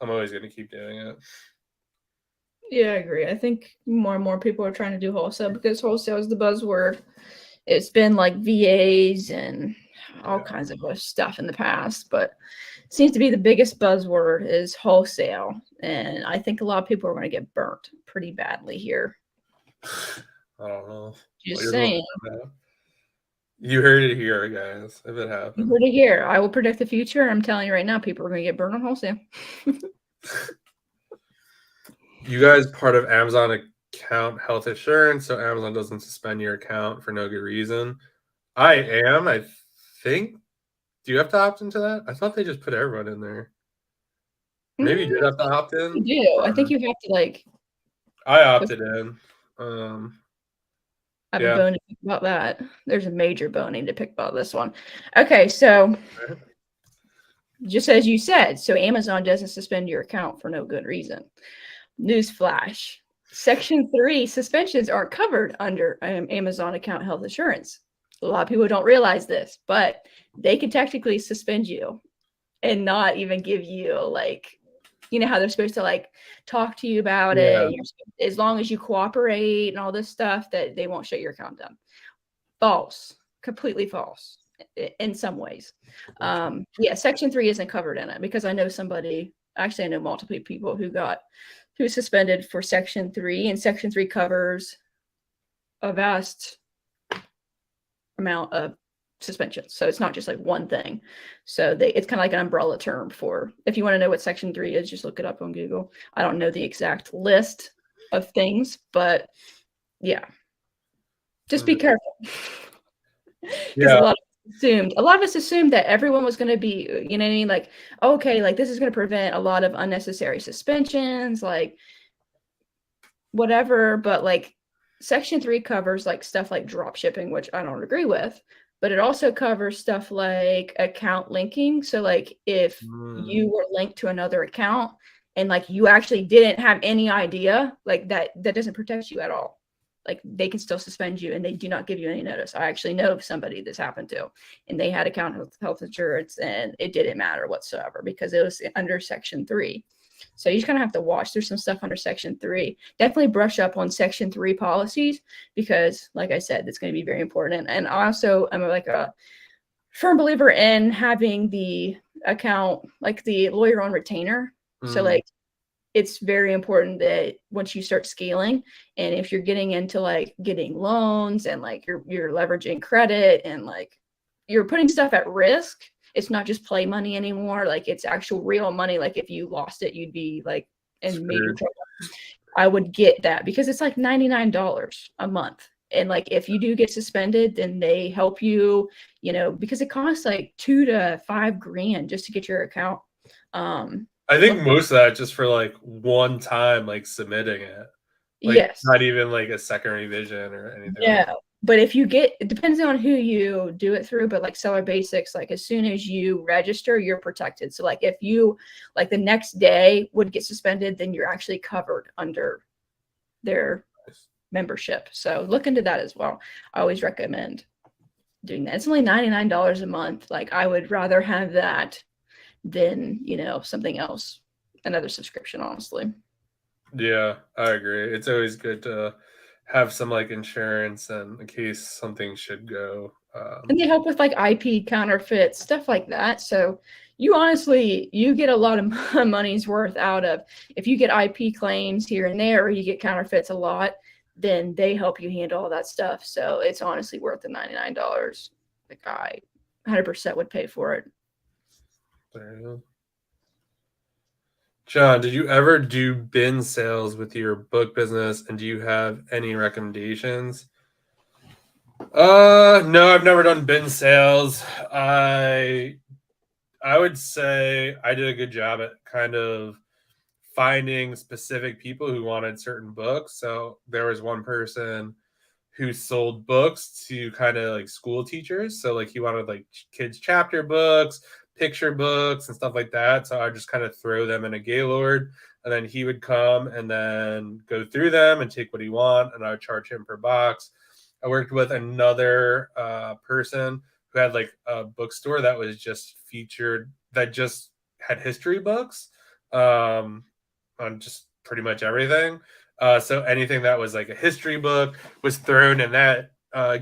[SPEAKER 1] I'm always going to keep doing it.
[SPEAKER 2] Yeah, I agree. I think more and more people are trying to do wholesale because wholesale is the buzzword. It's been like VAs and all kinds of stuff in the past, but it seems to be the biggest buzzword is wholesale. And I think a lot of people are going to get burnt pretty badly here.
[SPEAKER 1] I don't know.
[SPEAKER 2] Just saying.
[SPEAKER 1] You heard it here, guys. If it happens.
[SPEAKER 2] You heard it here. I will predict the future. I'm telling you right now, people are going to get burned on wholesale.
[SPEAKER 1] You guys part of Amazon account health assurance, so Amazon doesn't suspend your account for no good reason. I think. Do you have to opt into that? I thought they just put everyone in there. Maybe you did have to opt in.
[SPEAKER 2] You do. I think you have to like.
[SPEAKER 1] I opted in.
[SPEAKER 2] I have
[SPEAKER 1] Yeah.
[SPEAKER 2] a bone to pick about that. There's a major bone to pick about this one. Okay, so just as you said, so Amazon doesn't suspend your account for no good reason. Newsflash. Section 3 suspensions aren't covered under Amazon account health assurance. A lot of people don't realize this, but they can technically suspend you and not even give you like, you know how they're supposed to like talk to you about it. As long as you cooperate and all this stuff, that they won't shut your account down. False, completely false in some ways. Yeah, Section 3 isn't covered in it because I know somebody, actually I know multiple people who suspended for Section 3, and Section 3 covers a vast amount of suspensions. So it's not just like one thing. So it's kind of like an umbrella term for, if you want to know what Section 3 is, just look it up on Google. I don't know the exact list of things, but yeah, just be careful. Because a lot of us assumed that everyone was going to be, you know what I mean? Like, okay, like this is going to prevent a lot of unnecessary suspensions, like whatever. But like Section 3 covers like stuff like drop shipping, which I don't agree with, but it also covers stuff like account linking. So like if you were linked to another account and like you actually didn't have any idea, like that doesn't protect you at all. Like they can still suspend you and they do not give you any notice. I actually know of somebody this happened to, and they had account health insurance and it didn't matter whatsoever because it was under Section 3. So you just kind of have to watch. There's some stuff under Section 3. Definitely brush up on Section 3 policies because, like I said, it's going to be very important. And also, I'm like a firm believer in having the account, like the lawyer on retainer. So like, it's very important that once you start scaling, and if you're getting into like getting loans and like you're leveraging credit and like you're putting stuff at risk, it's not just play money anymore. Like it's actual real money. Like if you lost it, you'd be like in major trouble. I would get that because it's like $99 a month. And like if you do get suspended, then they help you, you know, because it costs like $2,000 to $5,000 just to get your account.
[SPEAKER 1] I think most of that just for like one time, like submitting it. Like
[SPEAKER 2] yes.
[SPEAKER 1] not even like a second revision or anything.
[SPEAKER 2] Yeah. But if you get, it depends on who you do it through, but like Seller Basics, like as soon as you register, you're protected. So like if you like the next day would get suspended, then you're actually covered under their membership. So look into that as well. I always recommend doing that. It's only $99 a month. Like I would rather have that than, you know, something else, another subscription, honestly.
[SPEAKER 1] Yeah, I agree. It's always good to have some like insurance and in case something should go.
[SPEAKER 2] And they help with like IP counterfeits, stuff like that. So you honestly, you get a lot of money's worth out of, if you get IP claims here and there, or you get counterfeits a lot, then they help you handle all that stuff. So it's honestly worth the $99. Like I 100% would pay for it.
[SPEAKER 1] There you go. John, did you ever do bin sales with your book business, and do you have any recommendations? No, I've never done bin sales. I would say I did a good job at kind of finding specific people who wanted certain books. So there was one person who sold books to kind of like school teachers. So like he wanted like kids chapter books, picture books and stuff like that. So I just kind of throw them in a Gaylord, and then he would come and then go through them and take what he want, and I would charge him per box. I worked with another person who had like a bookstore that was just featured, that just had history books on just pretty much everything. So anything that was like a history book was thrown in that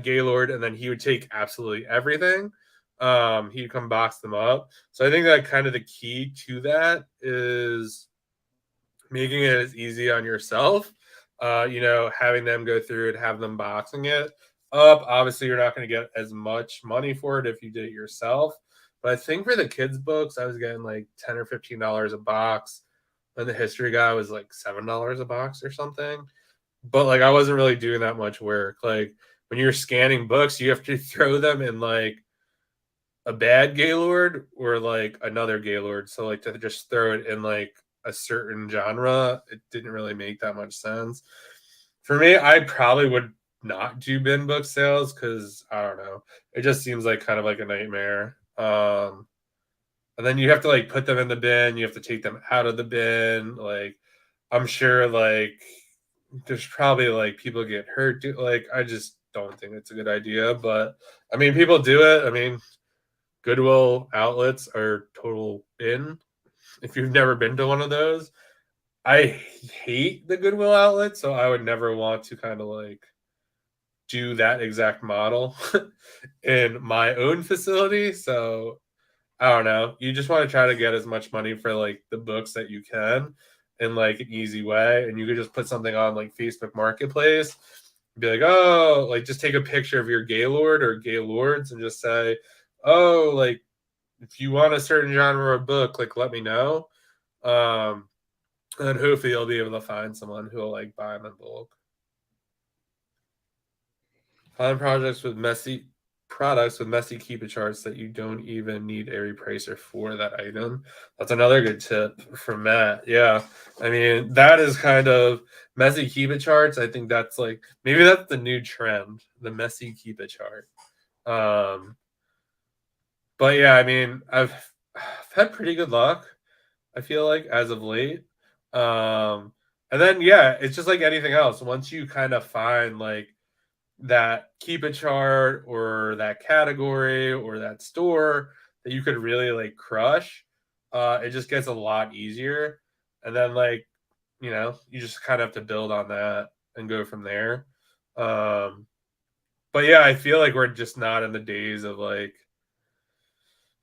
[SPEAKER 1] Gaylord, and then he would take absolutely everything. He'd come box them up. So I think that kind of the key to that is making it as easy on yourself. You know, having them go through it, have them boxing it up. Obviously, you're not going to get as much money for it if you did it yourself. But I think for the kids' books, I was getting like $10 or $15 a box. And the history guy was like $7 a box or something. but like I wasn't really doing that much work. Like when you're scanning books, you have to throw them in like a bad Gaylord or like another Gaylord. So like to just throw it in like a certain genre, it didn't really make that much sense. For me, I probably would not do bin book sales because I don't know. It just seems like kind of like a nightmare. And then you have to like put them in the bin, you have to take them out of the bin. Like I'm sure like there's probably like people get hurt. Like I just don't think it's a good idea. But I mean people do it. I mean Goodwill outlets are total bin. If you've never been to one of those, I hate the Goodwill outlet, so I would never want to kind of like do that exact model in my own facility. So I don't know. You just want to try to get as much money for like the books that you can in like an easy way. And you could just put something on like Facebook Marketplace, be like, oh, like just take a picture of your Gaylord or Gaylords and just say, oh, like if you want a certain genre of book, like let me know. And then hopefully you'll be able to find someone who will like buy them in bulk. Find projects with messy products with messy keeper charts that you don't even need a repricer for that item. That's another good tip from Matt. Yeah. I mean, that is kind of messy keeper charts. I think that's like maybe that's the new trend, the messy keeper chart. But yeah, I mean, I've had pretty good luck, I feel like, as of late. And then yeah, it's just like anything else. Once you kind of find like that keep a chart or that category or that store that you could really like crush, it just gets a lot easier. And then like, you just kind of have to build on that and go from there. But yeah, I feel like we're just not in the days of like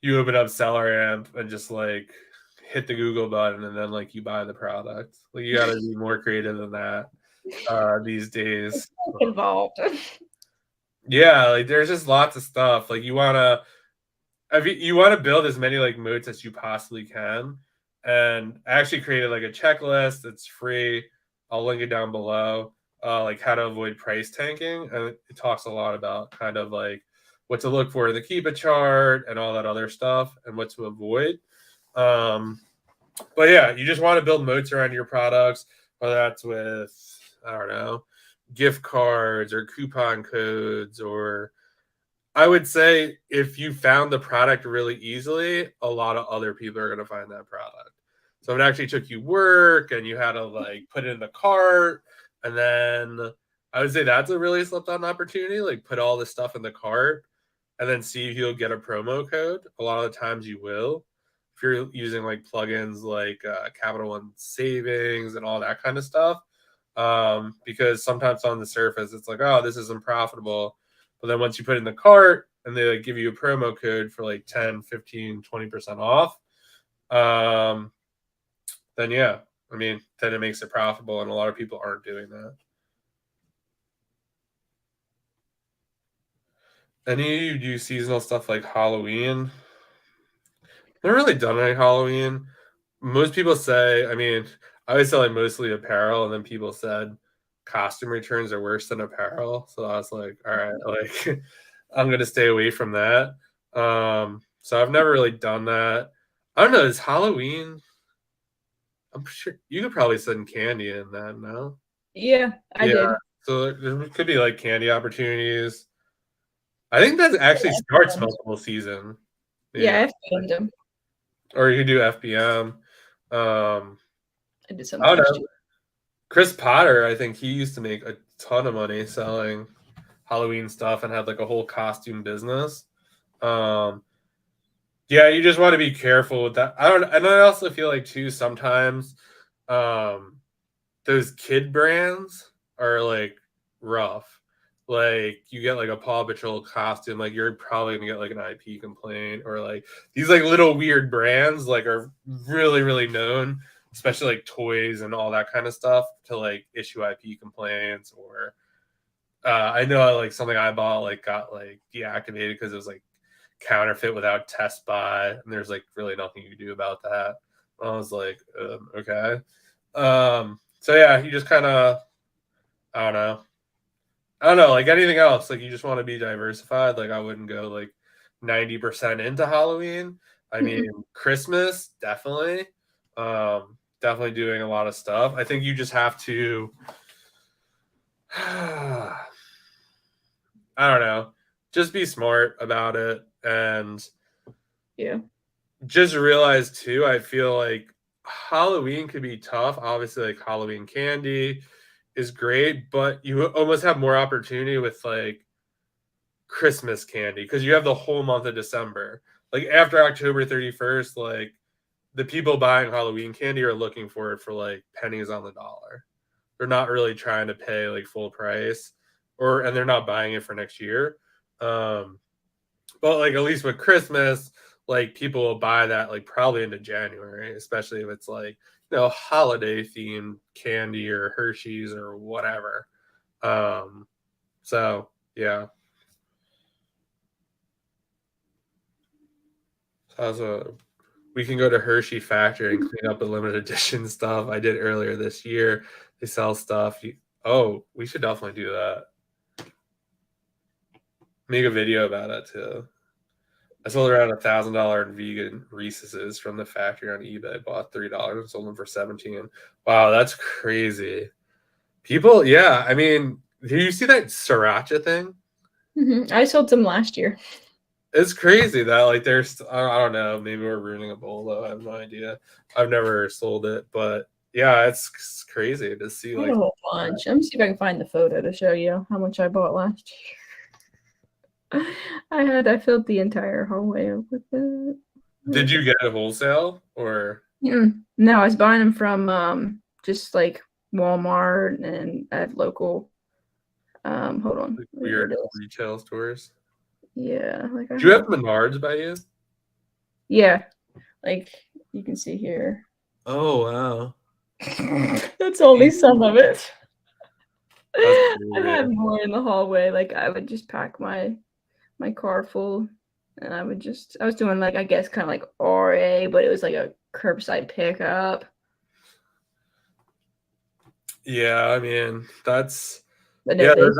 [SPEAKER 1] you open up Seller Amp and just like hit the Google button and then like you buy the product. Like you got to be more creative than that these days.
[SPEAKER 2] Involved.
[SPEAKER 1] Yeah, like there's just lots of stuff. Like you want to build as many like moats as you possibly can. And I actually created like a checklist. It's free. I'll link it down below. Like how to avoid price tanking, and it talks a lot about kind of like what to look for in the Kiba chart and all that other stuff, and what to avoid. But yeah, you just want to build moats around your products, whether that's with I don't know gift cards or coupon codes, or I would say if you found the product really easily, a lot of other people are going to find that product. So if it actually took you work and you had to like put it in the cart, and then I would say that's a really slept on opportunity. Like put all this stuff in the cart and then see if you'll get a promo code. A lot of the times you will. If you're using like plugins like Capital One Savings and all that kind of stuff, because sometimes on the surface it's like, oh, this isn't profitable. But then once you put it in the cart and they like give you a promo code for like 10, 15, 20% off, then yeah, I mean, then it makes it profitable. And a lot of people aren't doing that. Any of you do seasonal stuff like Halloween? I've never really done any Halloween. Most people say, I mean, I always sell like mostly apparel, and then people said costume returns are worse than apparel. So I was like, all right, like I'm gonna stay away from that. So I've never really done that. I don't know, is Halloween? I'm sure you could probably send candy in that, no?
[SPEAKER 2] Yeah, I
[SPEAKER 1] Yeah.
[SPEAKER 2] did.
[SPEAKER 1] So there could be like candy opportunities. I think that actually
[SPEAKER 2] Yeah,
[SPEAKER 1] starts multiple season.
[SPEAKER 2] yeah, I've filmed them.
[SPEAKER 1] Or you could do FBM.
[SPEAKER 2] I did some
[SPEAKER 1] I don't
[SPEAKER 2] last
[SPEAKER 1] know.
[SPEAKER 2] year.
[SPEAKER 1] Chris Potter, I think he used to make a ton of money selling Halloween stuff and had like a whole costume business. Yeah, you just want to be careful with that. And I also feel like too sometimes those kid brands are like rough. Like you get like a Paw Patrol costume, like you're probably gonna get like an IP complaint, or like these like little weird brands like are really, really known, especially like toys and all that kind of stuff, to like issue IP complaints. Or I know like something I bought like got like deactivated because it was like counterfeit without test buy, and there's like really nothing you can do about that. I was like, okay. So yeah, you just kind of I don't know, like anything else, like you just want to be diversified. Like I wouldn't go like 90% into Halloween. I mean, Christmas, definitely. Definitely doing a lot of stuff. I think you just have to I don't know, just be smart about it and
[SPEAKER 2] Yeah.
[SPEAKER 1] just realize too, I feel like Halloween could be tough. Obviously, like Halloween candy is great, but you almost have more opportunity with like Christmas candy because you have the whole month of December. Like after October 31st, like the people buying Halloween candy are looking for it for like pennies on the dollar. They're not really trying to pay like full price and they're not buying it for next year. Um, but like at least with Christmas, like people will buy that like probably into January, especially if it's like, holiday themed candy or Hershey's or whatever. So yeah. So we can go to Hershey Factory and clean up the limited edition stuff. I did earlier this year. They sell stuff. We should definitely do that. Make a video about it too. I sold around $1,000 vegan Reese's from the factory on eBay. Bought $3 and sold them for 17. Wow, that's crazy. People, yeah. I mean, do you see that sriracha thing?
[SPEAKER 2] I sold some last year.
[SPEAKER 1] It's crazy that like there's I don't know, maybe we're ruining a bowl though. I have no idea. I've never sold it, but yeah, it's crazy to see
[SPEAKER 2] I had
[SPEAKER 1] like
[SPEAKER 2] a whole bunch. Let me see if I can find the photo to show you how much I bought last year. I filled the entire hallway up with it.
[SPEAKER 1] Did you get it wholesale or?
[SPEAKER 2] No, I was buying them from just like Walmart and at local hold on.
[SPEAKER 1] Like weird retail stores?
[SPEAKER 2] Yeah, like I
[SPEAKER 1] Do you have Menards by you?
[SPEAKER 2] Yeah, like you can see here.
[SPEAKER 1] Oh wow.
[SPEAKER 2] That's only some of it.
[SPEAKER 1] That's
[SPEAKER 2] I had more in the hallway. Like I would just pack my car full, and I was doing like I guess kind of like RA, but it was like a curbside pickup.
[SPEAKER 1] Yeah, I mean those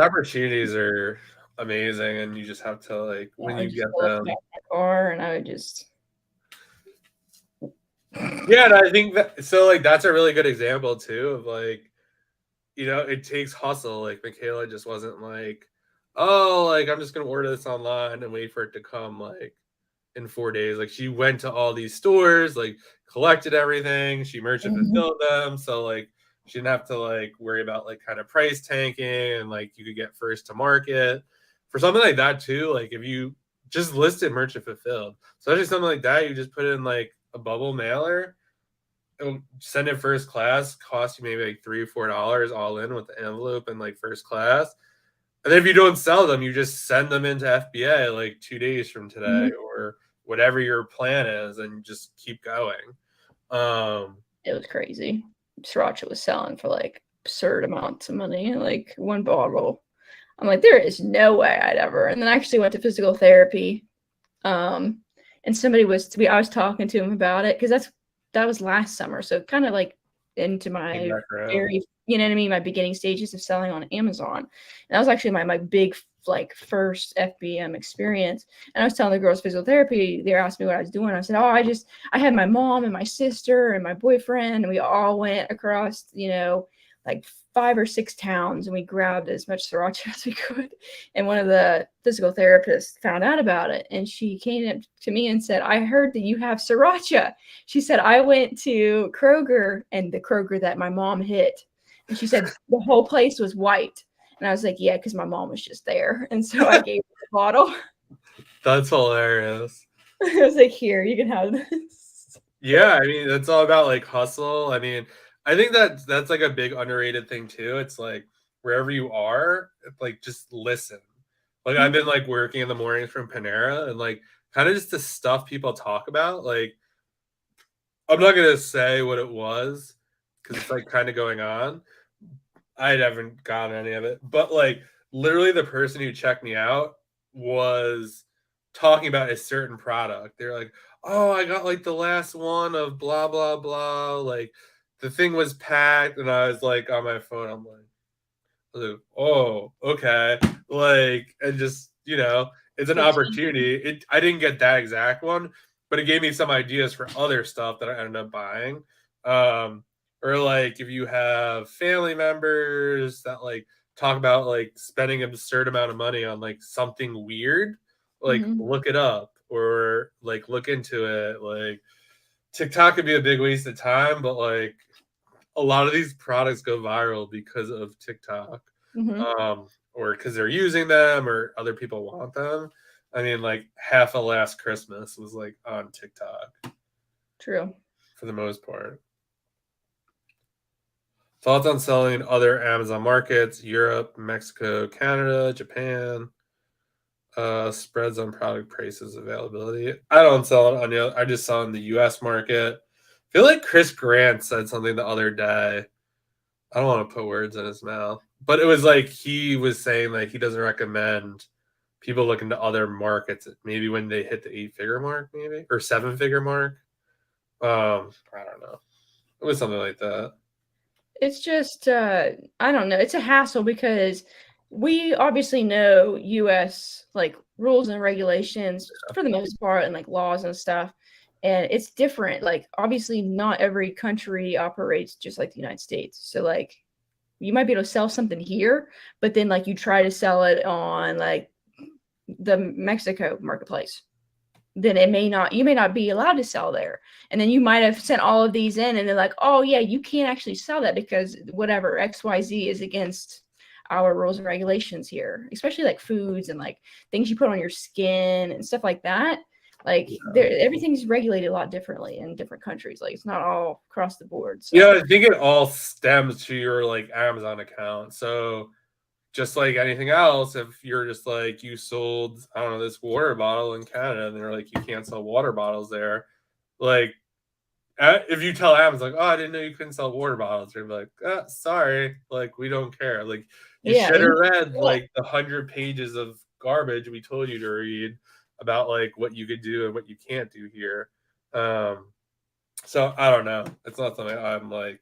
[SPEAKER 1] opportunities are amazing, and you just have to like when you get them.
[SPEAKER 2] My car, and I would just.
[SPEAKER 1] Yeah, and I think that so like that's a really good example too of like, it takes hustle. Like Michaela just wasn't like, oh, like I'm just gonna order this online and wait for it to come like in 4 days. Like she went to all these stores, like collected everything, she merchant fulfilled them. So like she didn't have to like worry about like kind of price tanking and like you could get first to market. For something like that too, like if you just listed merchant fulfilled, especially something like that, you just put in like a bubble mailer, send it first class, cost you maybe like $3 or $4 all in with the envelope and like first class. And then if you don't sell them, you just send them into FBA like 2 days from today or whatever your plan is and just keep going.
[SPEAKER 2] It was crazy. Sriracha was selling for like absurd amounts of money, like one bottle. I'm like, there is no way I'd ever. And then I actually went to physical therapy. And somebody I was talking to him about it because that was last summer. So kind of like into my very, you know what I mean, my beginning stages of selling on Amazon. And that was actually my big like first FBM experience. And I was telling the girls physical therapy, they asked me what I was doing. I said, oh, I had my mom and my sister and my boyfriend, and we all went across, like 5 or 6 towns, and we grabbed as much sriracha as we could. And one of the physical therapists found out about it, and she came up to me and said, I heard that you have sriracha. She said, I went to Kroger, and the Kroger that my mom hit, and she said the whole place was white. And I was like, yeah, because my mom was just there. And so I gave her the bottle.
[SPEAKER 1] That's hilarious.
[SPEAKER 2] I was like, here, you can have this.
[SPEAKER 1] Yeah, I mean, it's all about like hustle. I mean, I think that's like a big underrated thing too. It's like wherever you are, like just listen. Like I've been like working in the mornings from Panera and like kind of just the stuff people talk about. Like I'm not gonna say what it was because it's like kind of going on. I haven't gotten any of it, but like literally the person who checked me out was talking about a certain product. They're like, "Oh, I got like the last one of blah blah blah." Like the thing was packed, and I was like on my phone. I'm like, I was like, oh, okay. Like, and just, it's an opportunity. I didn't get that exact one, but it gave me some ideas for other stuff that I ended up buying. Or like if you have family members that like talk about like spending an absurd amount of money on like something weird, like look it up or like look into it. Like TikTok could be a big waste of time, but like a lot of these products go viral because of TikTok, or because they're using them or other people want them. I mean, like half of last Christmas was like on TikTok.
[SPEAKER 2] True.
[SPEAKER 1] For the most part. Thoughts on selling in other Amazon markets: Europe, Mexico, Canada, Japan. Spreads on product prices, availability. I don't sell it on I just sell in the U.S. market. I feel like Chris Grant said something the other day. I don't want to put words in his mouth, but it was like he was saying like he doesn't recommend people look into other markets. Maybe when they hit the 8-figure mark, maybe or 7-figure mark. I don't know. It was something like that.
[SPEAKER 2] It's just I don't know. It's a hassle because we obviously know US like rules and regulations for the most part and like laws and stuff. And it's different. Like obviously not every country operates just like the United States. So like you might be able to sell something here, but then like you try to sell it on like the Mexico marketplace, then you may not be allowed to sell there. And then you might have sent all of these in and they're like, oh yeah, you can't actually sell that because whatever XYZ is against our rules and regulations here, especially like foods and like things you put on your skin and stuff like that. Like everything's regulated a lot differently in different countries. Like it's not all across the board. So.
[SPEAKER 1] Yeah, I think it all stems to your like Amazon account. So just like anything else, if you're just like you sold, I don't know, this water bottle in Canada and they're like you can't sell water bottles there, like if you tell Amazon like, oh, I didn't know you couldn't sell water bottles, they're like, sorry, like we don't care. Like you should have read like the 100 pages of garbage we told you to read about like what you could do and what you can't do here. So I don't know. It's not something I'm like.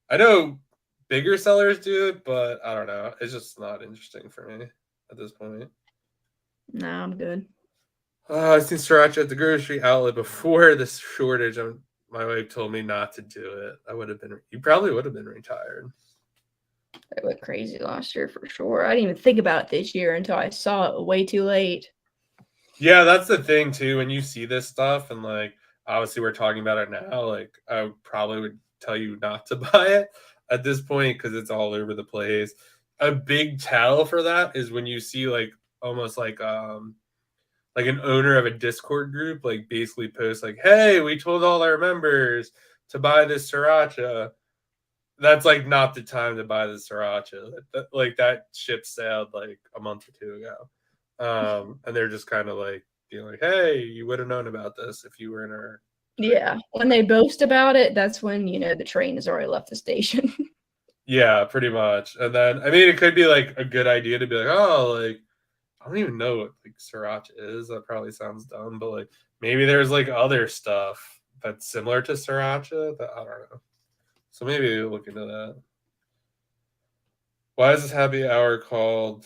[SPEAKER 1] I know bigger sellers do it, but I don't know. It's just not interesting for me at this point.
[SPEAKER 2] No, I'm good.
[SPEAKER 1] I seen sriracha at the grocery outlet before this shortage. My wife told me not to do it. I would have been. You probably would have been retired.
[SPEAKER 2] I went crazy last year for sure. I didn't even think about it this year until I saw it way too late.
[SPEAKER 1] Yeah, that's the thing too. When you see this stuff, and like obviously we're talking about it now, like I probably would tell you not to buy it at this point because it's all over the place. A big tell for that is when you see like almost like an owner of a Discord group like basically post like, hey, we told all our members to buy this sriracha. That's like not the time to buy the sriracha. Like that ship sailed like a month or two ago. And they're just kind of like being like, hey, you would have known about this if you were in our.
[SPEAKER 2] Yeah, when they boast about it, that's when the train has already left the station.
[SPEAKER 1] Yeah, pretty much. And then I mean, it could be like a good idea to be like, oh, like I don't even know what like sriracha is. That probably sounds dumb, but like maybe there's like other stuff that's similar to sriracha that I don't know. So maybe look into that. Why is this happy hour called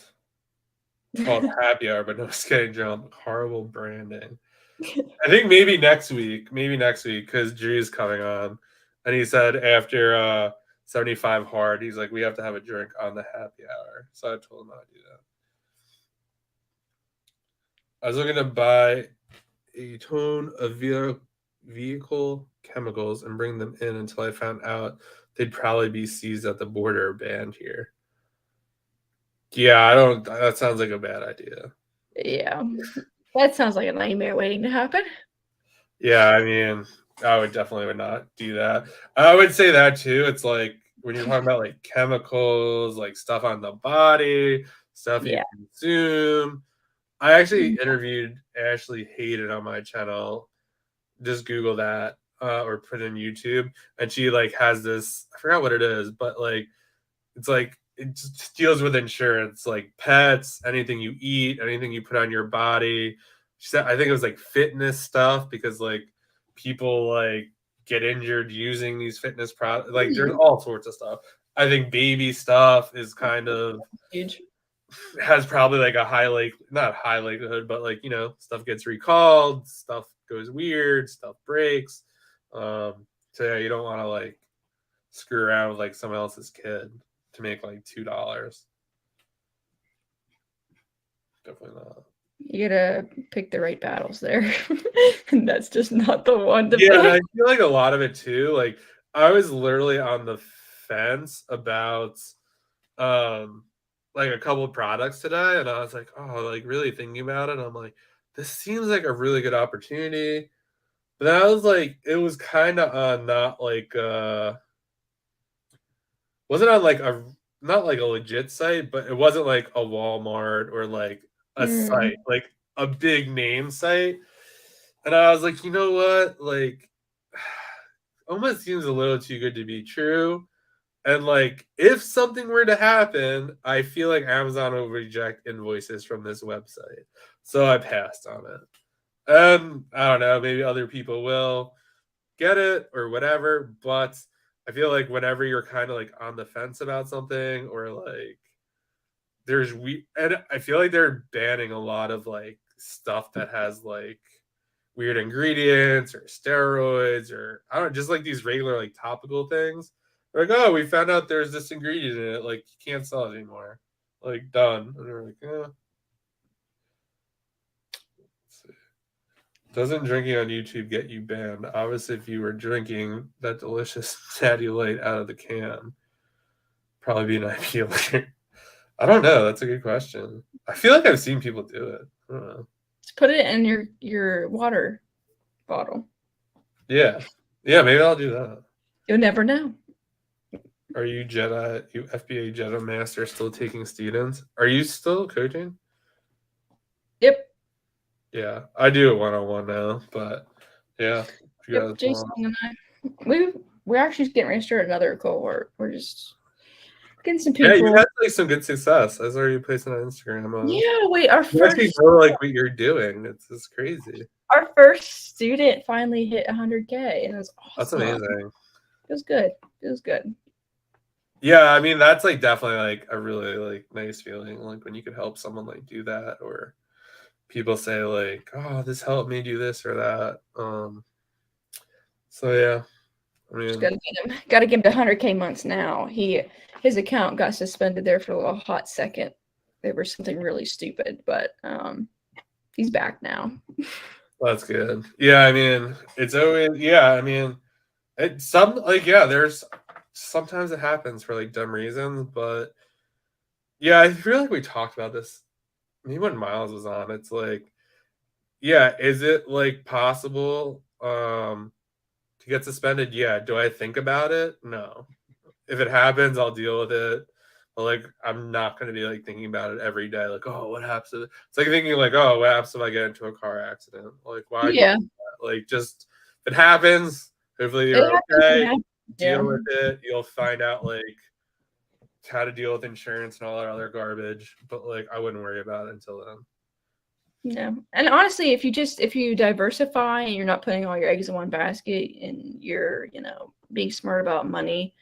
[SPEAKER 1] happy hour, but no getting drunk? Horrible branding. I think maybe next week, because Drew's coming on, and he said after 75 hard, he's like, we have to have a drink on the happy hour. So I told him not to do that. I was looking to buy a ton of vehicle chemicals and bring them in until I found out they'd probably be seized at the border or banned here. Yeah, I don't. That sounds like a bad idea.
[SPEAKER 2] Yeah, that sounds like a nightmare waiting to happen.
[SPEAKER 1] Yeah, I mean, I would not do that. I would say that too. It's like when you're talking about like chemicals, like stuff on the body, stuff you consume. I actually interviewed Ashley Hayden on my channel. Just Google that or put in YouTube, and she like has this. I forgot what it is, but like it's like it just deals with insurance, like pets, anything you eat, anything you put on your body. She said, I think it was like fitness stuff because like people like get injured using these fitness products. Like there's all sorts of stuff. I think baby stuff is kind of
[SPEAKER 2] Huge.
[SPEAKER 1] has probably like a not high likelihood, but like, stuff gets recalled, stuff goes weird, stuff breaks. So yeah, you don't want to like screw around with like someone else's kid to make like $2. Definitely not.
[SPEAKER 2] You gotta pick the right battles there. And that's just not the one to
[SPEAKER 1] Yeah, and
[SPEAKER 2] pick.
[SPEAKER 1] I feel like a lot of it too. Like I was literally on the fence about like a couple of products today, and I was like, oh, like really thinking about it. I'm like, this seems like a really good opportunity. But then I was like, it was kind of not like wasn't on like a not like a legit site, but it wasn't like a Walmart or like a site, like a big name site. And I was like, you know what? Like almost seems a little too good to be true. And like if something were to happen, I feel like Amazon will reject invoices from this website. So I passed on it. And I don't know, maybe other people will get it or whatever, but I feel like whenever you're kind of like on the fence about something or like and I feel like they're banning a lot of like stuff that has like weird ingredients or steroids or I don't know, just like these regular like topical things. They're like, oh, we found out there's this ingredient in it, like you can't sell it anymore. Like done. And they're like, let's see. Doesn't drinking on YouTube get you banned? Obviously, if you were drinking that delicious Natty Light out of the can, probably be an ideal. I don't know. That's a good question. I feel like I've seen people do it. I don't know.
[SPEAKER 2] Just put it in your water bottle.
[SPEAKER 1] Yeah. Yeah, maybe I'll do that.
[SPEAKER 2] You'll never know.
[SPEAKER 1] Are you FBA Jedi Master still taking students? Are you still coaching?
[SPEAKER 2] Yep.
[SPEAKER 1] Yeah, I do it one-on-one now, but yeah.
[SPEAKER 2] Yep. Jason and I, we're actually getting ready to start another cohort. We're just getting some people.
[SPEAKER 1] Yeah, you had like some good success. I saw you posting on Instagram.
[SPEAKER 2] Yeah, wait, our
[SPEAKER 1] you
[SPEAKER 2] first
[SPEAKER 1] actually know like what you're doing. It's crazy.
[SPEAKER 2] Our first student finally hit 100K, and it was awesome.
[SPEAKER 1] That's amazing.
[SPEAKER 2] It was good. It was good.
[SPEAKER 1] Yeah, I mean that's like definitely like a really like nice feeling, like when you could help someone like do that, or people say like, "Oh, this helped me do this or that." So yeah, I mean,
[SPEAKER 2] gotta get him to 100K months now. His account got suspended there for a little hot second. There was something really stupid, but he's back now.
[SPEAKER 1] That's good. Yeah, I mean, it's always I mean, there's sometimes it happens for like dumb reasons, but yeah, I feel like we talked about this maybe when Miles was on. It's like, yeah, is it like possible to get suspended? Yeah. Do I think about it? No. If it happens, I'll deal with it. But like, I'm not going to be like thinking about it every day. Like, oh, what happens? It's like thinking like, oh, what happens if I get into a car accident? Like, why?
[SPEAKER 2] Yeah.
[SPEAKER 1] Like, just if it happens, hopefully you're okay. Deal with it. You'll find out like how to deal with insurance and all that other garbage. But like, I wouldn't worry about it until then.
[SPEAKER 2] No. And honestly, if you diversify and you're not putting all your eggs in one basket and you're, being smart about money,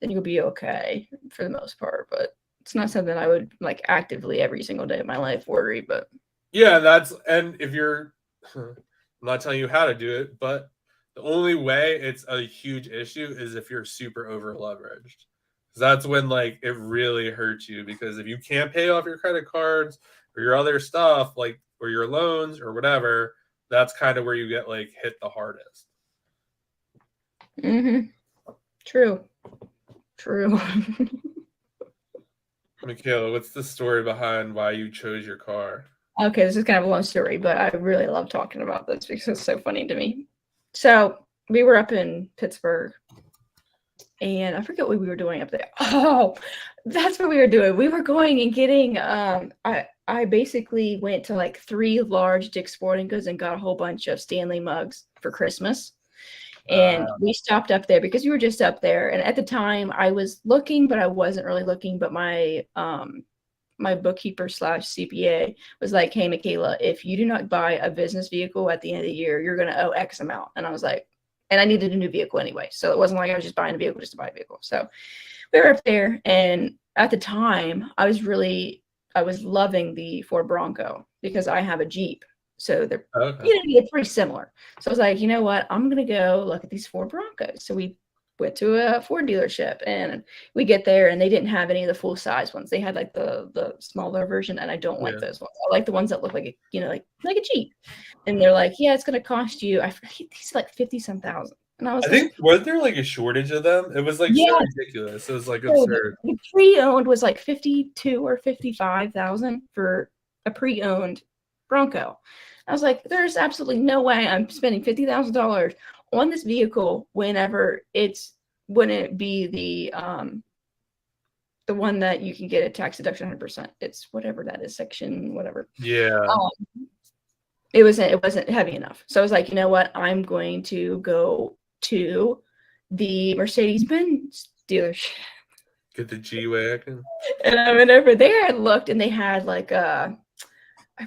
[SPEAKER 2] then you'll be okay for the most part. But it's not something I would like actively every single day of my life worry. But
[SPEAKER 1] yeah, and if you're, I'm not telling you how to do it, but the only way it's a huge issue is if you're super over leveraged. That's when like it really hurts you, because if you can't pay off your credit cards or your other stuff, like, or your loans or whatever, that's kind of where you get like hit the hardest.
[SPEAKER 2] True.
[SPEAKER 1] Michaela, what's the story behind why you chose your car?
[SPEAKER 2] Okay, this is kind of a long story, but I really love talking about this because it's so funny to me. So we were up in Pittsburgh, and I forget what we were doing up there. Oh, that's what we were doing. We were going and getting, I basically went to like 3 large Dick's Sporting Goods and got a whole bunch of Stanley mugs for Christmas. And we stopped up there because we were just up there. And at the time I was looking, but I wasn't really looking. But my my bookkeeper / CPA was like, hey, Michaela, if you do not buy a business vehicle at the end of the year, you're going to owe X amount. And I was like, and I needed a new vehicle anyway. So it wasn't like I was just buying a vehicle just to buy a vehicle. So they're up there. And at the time, I was loving the Ford Bronco because I have a Jeep. So they're,
[SPEAKER 1] Okay.
[SPEAKER 2] they're pretty similar. So I was like, you know what? I'm going to go look at these Ford Broncos. So we went to a Ford dealership, and we get there, and they didn't have any of the full size ones. They had like the smaller version, and I don't like those ones. I like the ones that look like like a Jeep. And they're like, yeah, it's going to cost you, I forget, these like 50 some thousand. And I was like,
[SPEAKER 1] think, was there like a shortage of them? It was like so ridiculous. It was like absurd.
[SPEAKER 2] The pre-owned was like 52 or 55,000 for a pre-owned Bronco. I was like, there's absolutely no way I'm spending $50,000 on this vehicle whenever wouldn't it be the one that you can get a tax deduction 100%. It's whatever that is, section whatever.
[SPEAKER 1] Yeah.
[SPEAKER 2] It wasn't heavy enough. So I was like, you know what? I'm going to go to the Mercedes-Benz dealership.
[SPEAKER 1] Get the G-Wagon.
[SPEAKER 2] And I went over there and looked, and they had like I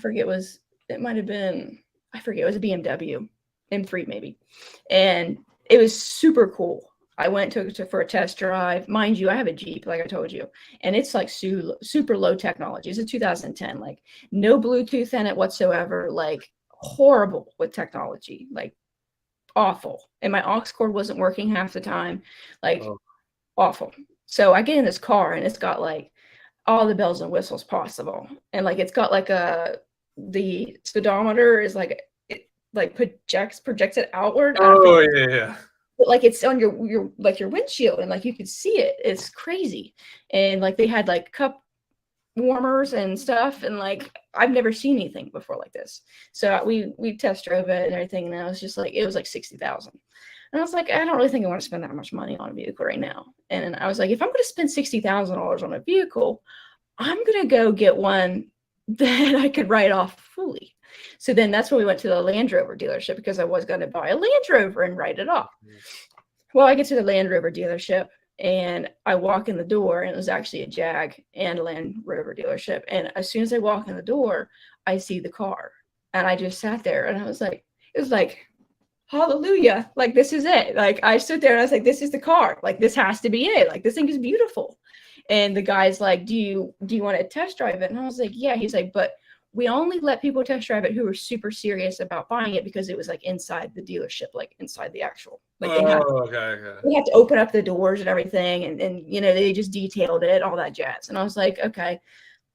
[SPEAKER 2] forget, it was a BMW M3 maybe. And it was super cool. I went to for a test drive. Mind you, I have a Jeep, like I told you, and it's like super low technology. It's a 2010, like no Bluetooth in it whatsoever, like horrible with technology, like awful. And my aux cord wasn't working half the time, like awful. So I get in this car, and it's got like all the bells and whistles possible, and like it's got like the speedometer is like it like projects it outward.
[SPEAKER 1] Oh yeah.
[SPEAKER 2] But like it's on your like your windshield, and like you could see it. It's crazy. And like they had like cup warmers and stuff, and like I've never seen anything before like this. So we test drove it and everything, and I was just like, it was like 60,000. And I was like, I don't really think I want to spend that much money on a vehicle right now. And I was like, if I'm going to spend $60,000 on a vehicle, I'm going to go get one that I could write off fully. So then that's when we went to the Land Rover dealership, because I was going to buy a Land Rover and write it off. Well, I get to the Land Rover dealership, and I walk in the door, and it was actually a Jag and a Land Rover dealership. And as soon as I walk in the door, I see the car, and I just sat there, and I was like, it was like, hallelujah, like this is it. Like I stood there and I was like, this is the car, like this has to be it, like this thing is beautiful. And the guy's like, do you want to test drive it? And I was like, yeah. He's like, but we only let people test drive it who were super serious about buying it, because it was like inside the dealership, like inside the actual, like they had to open up the doors and everything, and they just detailed it, all that jazz. And I was like, okay,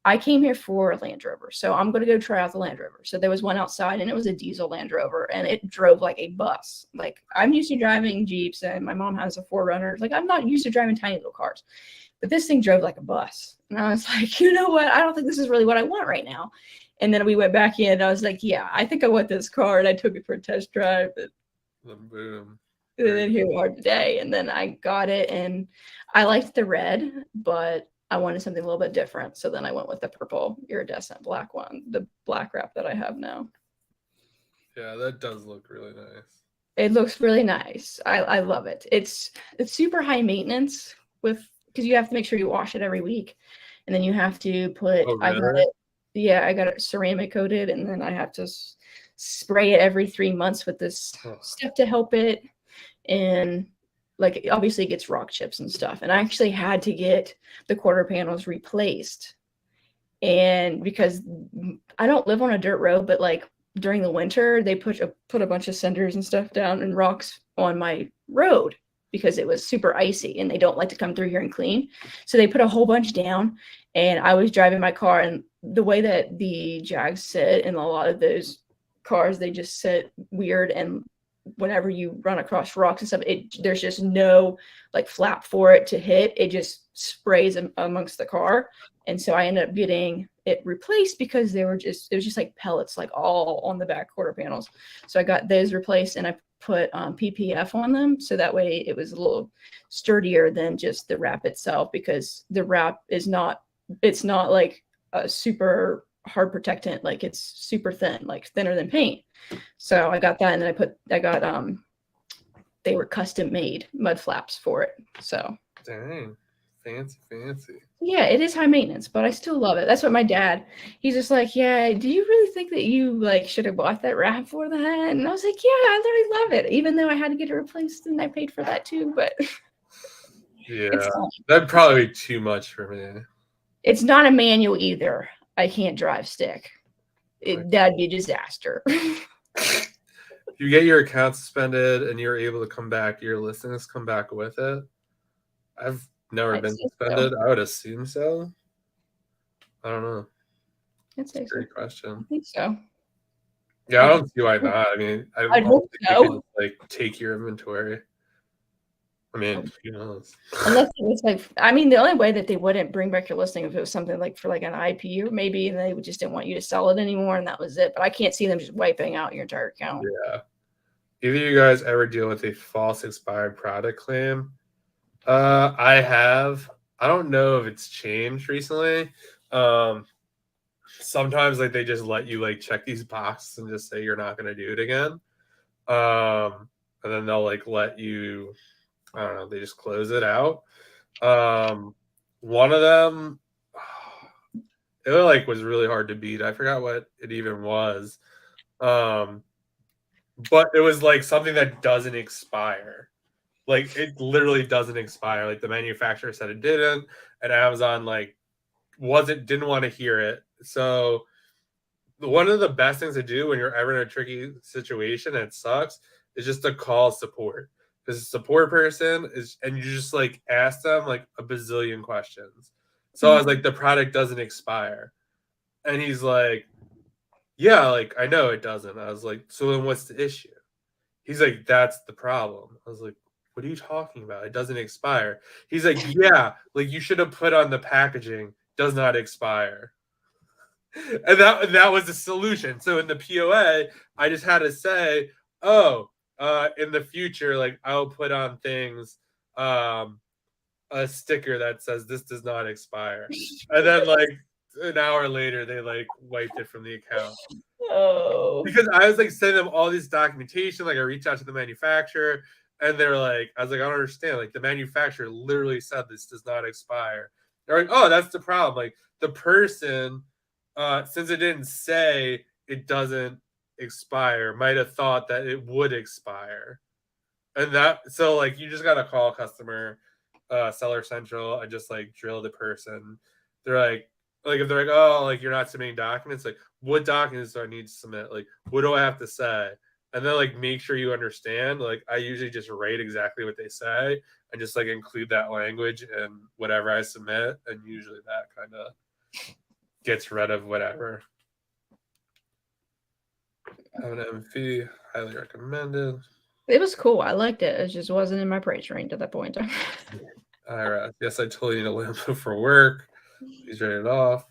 [SPEAKER 2] I came here for a Land Rover, so I'm going to go try out the Land Rover. So there was one outside, and it was a diesel Land Rover, and it drove like a bus. Like I'm used to driving Jeeps, and my mom has a 4Runner. Like I'm not used to driving tiny little cars, but this thing drove like a bus. And I was like, you know what? I don't think this is really what I want right now. And then we went back in, and I was like, yeah, I think I want this car. And I took it for a test drive.
[SPEAKER 1] Boom.
[SPEAKER 2] And then here we are today. And then I got it, and I liked the red, but I wanted something a little bit different. So then I went with the purple iridescent black one, the black wrap that I have now.
[SPEAKER 1] Yeah, that does look really nice.
[SPEAKER 2] It looks really nice. I love it. It's super high maintenance because you have to make sure you wash it every week. And then you have to put, I got it ceramic coated, and then I have to spray it every 3 months with this stuff to help it. And like obviously it gets rock chips and stuff. And I actually had to get the quarter panels replaced. And because I don't live on a dirt road, but like during the winter, they put a bunch of cinders and stuff down and rocks on my road because it was super icy, and they don't like to come through here and clean. So they put a whole bunch down, and I was driving my car, and the way that the Jags sit in a lot of those cars, they just sit weird. And whenever you run across rocks and stuff, there's just no like flap for it to hit. It just sprays amongst the car. And so I ended up getting it replaced because it was just like pellets, like all on the back quarter panels. So I got those replaced, and I put PPF on them. So that way it was a little sturdier than just the wrap itself, because the wrap it's not like a super hard protectant, like it's super thin, like thinner than paint. So I got that, and then I got they were custom made mud flaps for it. So
[SPEAKER 1] dang, fancy.
[SPEAKER 2] Yeah, it is high maintenance, but I still love it. That's what my dad, he's just like, yeah, do you really think that you like should have bought that wrap for that? And I was like, yeah, I literally love it, even though I had to get it replaced, and I paid for that too. But
[SPEAKER 1] Yeah, that'd probably be too much for me.
[SPEAKER 2] It's not a manual either. I can't drive stick. That'd be a disaster.
[SPEAKER 1] If you get your account suspended and you're able to come back, your listings come back with it. I've never been suspended. I would assume so. I don't know.
[SPEAKER 2] That's a
[SPEAKER 1] great question.
[SPEAKER 2] I think so.
[SPEAKER 1] Yeah, I don't see why not. I mean, I don't think they can like take your inventory. I mean, who knows?
[SPEAKER 2] Unless it was like, I mean, the only way that they wouldn't bring back your listing if it was something like for like an IP or maybe and they just didn't want you to sell it anymore and that was it. But I can't see them just wiping out your entire account.
[SPEAKER 1] Yeah. Either you guys ever deal with a false expired product claim? I have. I don't know if it's changed recently. Sometimes like they just let you like check these boxes and just say you're not going to do it again. And then they'll like let you, I don't know, they just close it out. One of them, it like was really hard to beat. I forgot what it even was. But it was like something that doesn't expire. Like it literally doesn't expire. Like the manufacturer said it didn't, and Amazon like didn't want to hear it. So one of the best things to do when you're ever in a tricky situation and it sucks is just to call support. Because the support person is, and you just like ask them like a bazillion questions. So I was like, the product doesn't expire. And he's like, yeah, like I know it doesn't. I was like, so then what's the issue? He's like, that's the problem. I was like, what are you talking about? It doesn't expire. He's like, yeah, like you should have put on the packaging, does not expire. And that was the solution. So in the POA, I just had to say, oh, in the future, like I'll put on things, a sticker that says this does not expire. And then like an hour later, they like wiped it from the account.
[SPEAKER 2] Oh.
[SPEAKER 1] Because I was like sending them all this documentation. Like I reached out to the manufacturer and they're like, I was like, I don't understand. Like the manufacturer literally said this does not expire. They're like, oh, that's the problem. Like the person, since it didn't say it doesn't expire, might have thought that it would expire. And so like you just gotta call customer seller central and just like drill the person. They're like if they're like, oh, like you're not submitting documents, like what documents do I need to submit? Like what do I have to say? And then like make sure you understand. Like I usually just write exactly what they say and just like include that language in whatever I submit. And usually that kind of gets rid of whatever. Have an MV, highly recommended.
[SPEAKER 2] It was cool. I liked it. It just wasn't in my price range at that point.
[SPEAKER 1] IRS. Yes, I told you to Lambo for work. Please write it off.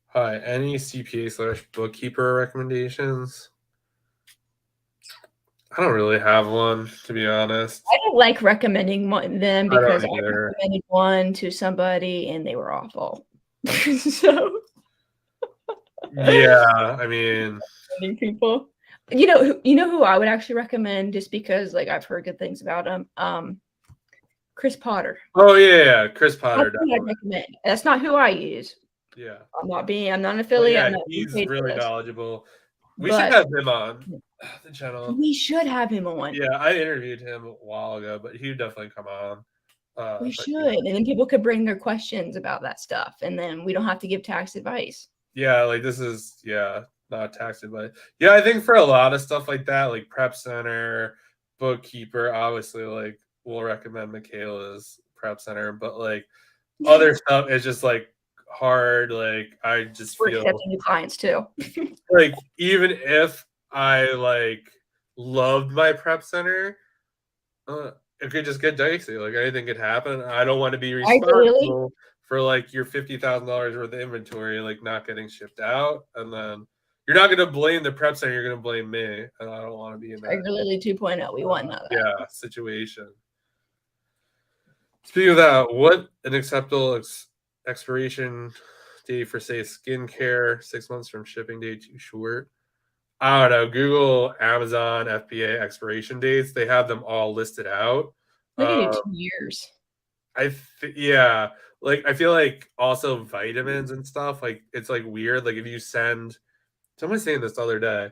[SPEAKER 1] Hi, any CPA/bookkeeper recommendations? I don't really have one, to be honest.
[SPEAKER 2] I don't like recommending them because I recommended one to somebody and they were awful. So
[SPEAKER 1] yeah, I mean,
[SPEAKER 2] people. You know who I would actually recommend just because like I've heard good things about him. Chris Potter.
[SPEAKER 1] Oh yeah, Chris Potter.
[SPEAKER 2] I'd recommend. That's not who I use.
[SPEAKER 1] Yeah,
[SPEAKER 2] I'm not an affiliate.
[SPEAKER 1] Yeah, he's really knowledgeable. We should have him on the channel.
[SPEAKER 2] We should have him on.
[SPEAKER 1] Yeah, I interviewed him a while ago, but he'd definitely come on.
[SPEAKER 2] We should, and then people could bring their questions about that stuff, and then we don't have to give tax advice.
[SPEAKER 1] Yeah, like this is not tax advice. Yeah, I think for a lot of stuff like that, like Prep Center, Bookkeeper, obviously, like we'll recommend Michaela's Prep Center, but like other stuff is just like hard. Like I just feel
[SPEAKER 2] accepting new clients too.
[SPEAKER 1] like even if I like loved my Prep Center, it could just get dicey. Like anything could happen. I don't want to be responsible for like your $50,000 worth of inventory like not getting shipped out, and then you're not going to blame the Prep Center. You're going to blame me, and I don't want to be in that.
[SPEAKER 2] Regularly 2.0. We want that.
[SPEAKER 1] Yeah, situation. Speaking of that, what an acceptable expiration date for say skincare? 6 months from shipping date too short? I don't know. Google, Amazon, FBA expiration dates. They have them all listed out.
[SPEAKER 2] I think 2 years.
[SPEAKER 1] Yeah. Like I feel like also vitamins and stuff. Like it's like weird. Like if you send, someone was saying this the other day,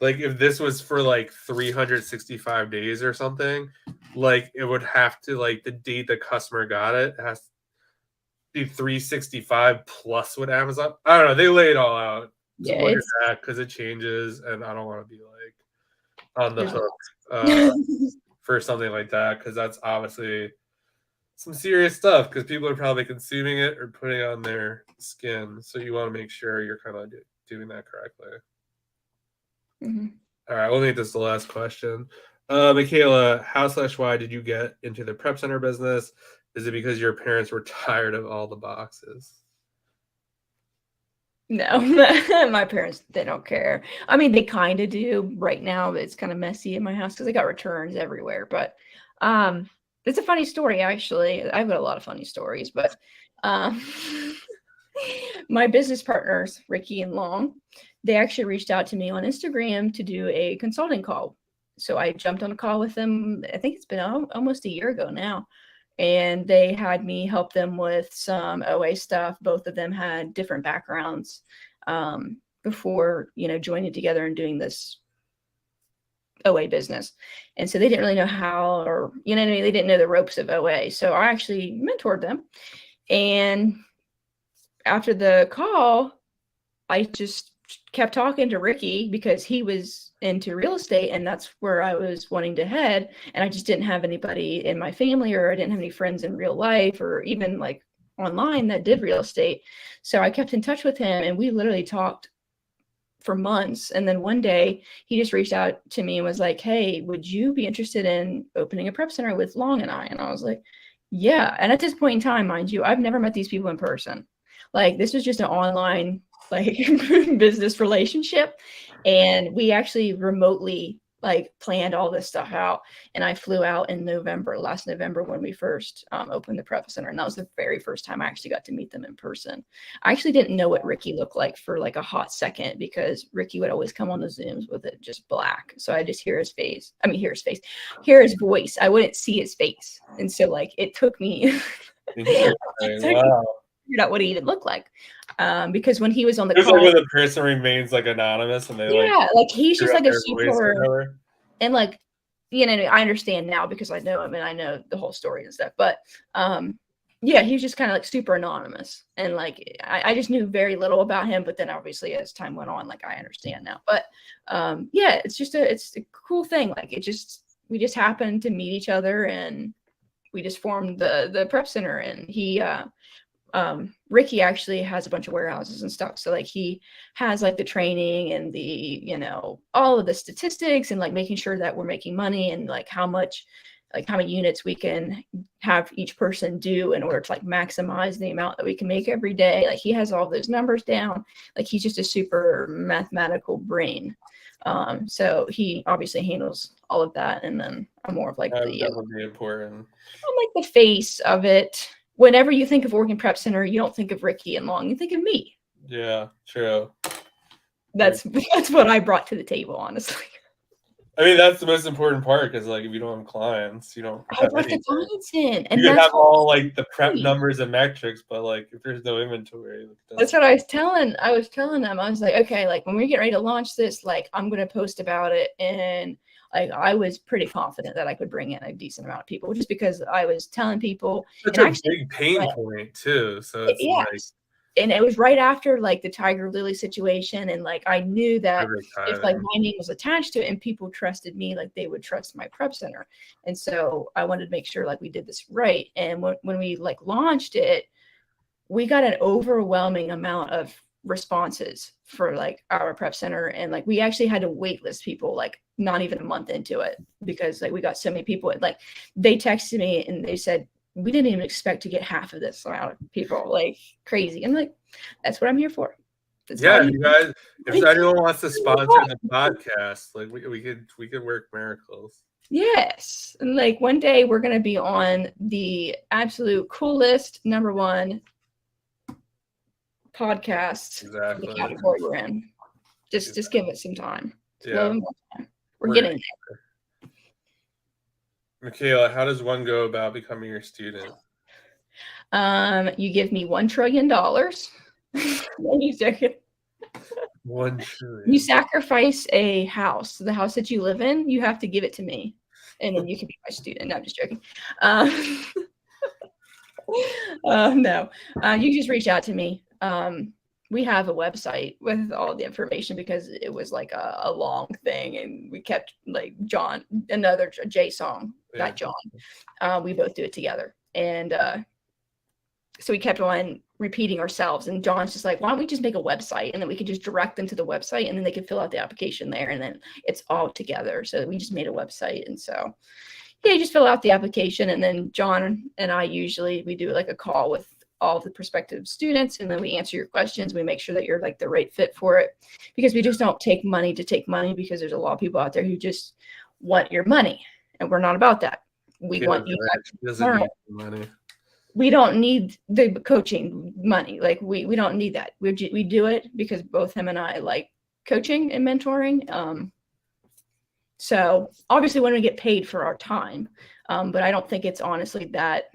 [SPEAKER 1] Like if this was for like 365 days or something, like it would have to, like the date the customer got it has to be 365 plus what Amazon. I don't know. They lay it all out. So
[SPEAKER 2] Yeah,
[SPEAKER 1] look at
[SPEAKER 2] it's
[SPEAKER 1] that because it changes, and I don't want to be like on the
[SPEAKER 2] there's
[SPEAKER 1] hook
[SPEAKER 2] a
[SPEAKER 1] for something like that because that's obviously some serious stuff because people are probably consuming it or putting it on their skin. So you want to make sure you're kind of doing that correctly.
[SPEAKER 2] Mhm.
[SPEAKER 1] All right, we'll make this the last question. Michaela, how/why did you get into the prep center business? Is it because your parents were tired of all the boxes?
[SPEAKER 2] No, my parents, they don't care. I mean, they kind of do right now. It's kind of messy in my house because I got returns everywhere. But it's a funny story, actually. I've got a lot of funny stories, but um, my business partners, Ricky and Long, they actually reached out to me on Instagram to do a consulting call. So I jumped on a call with them. I think it's been almost a year ago now. And they had me help them with some OA stuff. Both of them had different backgrounds before, joining together and doing this OA business. And so they didn't really know how, or, what I mean? They didn't know the ropes of OA. So I actually mentored them. And after the call, I just kept talking to Ricky because he was into real estate and that's where I was wanting to head. And I just didn't have anybody in my family, or I didn't have any friends in real life or even like online that did real estate. So I kept in touch with him and we literally talked for months. And then one day he just reached out to me and was like, "Hey, would you be interested in opening a prep center with Long and I?" And I was like, "Yeah." And at this point in time, mind you, I've never met these people in person. Like this was just an online like business relationship. And we actually remotely like planned all this stuff out. And I flew out in last November when we first opened the prep center. And that was the very first time I actually got to meet them in person. I actually didn't know what Ricky looked like for like a hot second because Ricky would always come on the Zooms with it just black. So I just hear his voice. I wouldn't see his face. And so like it took me
[SPEAKER 1] Wow.
[SPEAKER 2] figured out what he even looked like. Because when he was on the
[SPEAKER 1] It's
[SPEAKER 2] call,
[SPEAKER 1] like when the person remains like anonymous and they
[SPEAKER 2] like he's
[SPEAKER 1] screw
[SPEAKER 2] just
[SPEAKER 1] up
[SPEAKER 2] like a
[SPEAKER 1] their voice or
[SPEAKER 2] super,
[SPEAKER 1] whatever.
[SPEAKER 2] and like, I understand now because I know him and I know the whole story and stuff. But yeah, he was just kind of like super anonymous. And like I just knew very little about him. But then obviously as time went on, like I understand now. But yeah, it's a cool thing. Like we just happened to meet each other and we just formed the prep center. And Ricky actually has a bunch of warehouses and stuff. So like he has like the training and the, all of the statistics and like making sure that we're making money and like how many units we can have each person do in order to like maximize the amount that we can make every day. Like he has all those numbers down. Like he's just a super mathematical brain. So he obviously handles all of that. And then I'm more of like
[SPEAKER 1] That would be important.
[SPEAKER 2] I'm like the face of it. Whenever you think of Oregon Prep Center, you don't think of Ricky and Long. You think of me.
[SPEAKER 1] Yeah, true.
[SPEAKER 2] That's what I brought to the table, honestly.
[SPEAKER 1] I mean, that's the most important part because, like, if you don't have clients, you don't
[SPEAKER 2] I
[SPEAKER 1] have
[SPEAKER 2] brought the
[SPEAKER 1] anything.
[SPEAKER 2] clients in, and
[SPEAKER 1] You could
[SPEAKER 2] that's
[SPEAKER 1] have all like the prep
[SPEAKER 2] key.
[SPEAKER 1] numbers and metrics, but like if there's no inventory,
[SPEAKER 2] That's what I was telling. I was telling them. I was like, okay, like when we get ready to launch this, like I'm gonna post about it, and like I was pretty confident that I could bring in a decent amount of people, just because I was telling people.
[SPEAKER 1] Such
[SPEAKER 2] And
[SPEAKER 1] a
[SPEAKER 2] actually,
[SPEAKER 1] big pain point too. So it's
[SPEAKER 2] yes.
[SPEAKER 1] like,
[SPEAKER 2] And it was right after like the Tiger Lily situation. And like I knew that if like my name was attached to it and people trusted me, like they would trust my prep center. And so I wanted to make sure like we did this right. And when we like launched it, we got an overwhelming amount of responses for like our prep center. And like we actually had to waitlist people like not even a month into it because like we got so many people. Like they texted me and they said, "We didn't even expect to get half of this amount of people." Like crazy. I'm like, that's what I'm here for. That's
[SPEAKER 1] yeah, you guys, if anyone wants to sponsor the podcast, like we could work miracles.
[SPEAKER 2] Yes. And like one day we're gonna be on the absolute coolest #1 podcast in the category we're in. Just give it some time.
[SPEAKER 1] Yeah.
[SPEAKER 2] We're getting there.
[SPEAKER 1] Michaela, how does one go about becoming your student?
[SPEAKER 2] You give me $1 trillion.
[SPEAKER 1] $1
[SPEAKER 2] You
[SPEAKER 1] trillion.
[SPEAKER 2] sacrifice a house, the house that you live in, you have to give it to me, and then you can be my student. No, I'm just joking. No, you just reach out to me. We have a website with all the information because it was like a long thing, and we kept like John, another J song, that John. We both do it together, and so we kept on repeating ourselves. And John's just like, why don't we just make a website, and then we could just direct them to the website, and then they could fill out the application there, and then it's all together. So we just made a website, and so yeah, you just fill out the application, and then John and I we do like a call with all of the prospective students, and then we answer your questions. We make sure that you're like the right fit for it, because we just don't take money to take money, because there's a lot of people out there who just want your money, and we're not about that. We want you to learn.
[SPEAKER 1] Money.
[SPEAKER 2] We don't need the coaching money. Like we don't need that. We do it because both him and I like coaching and mentoring. So obviously when we get paid for our time, but I don't think it's honestly that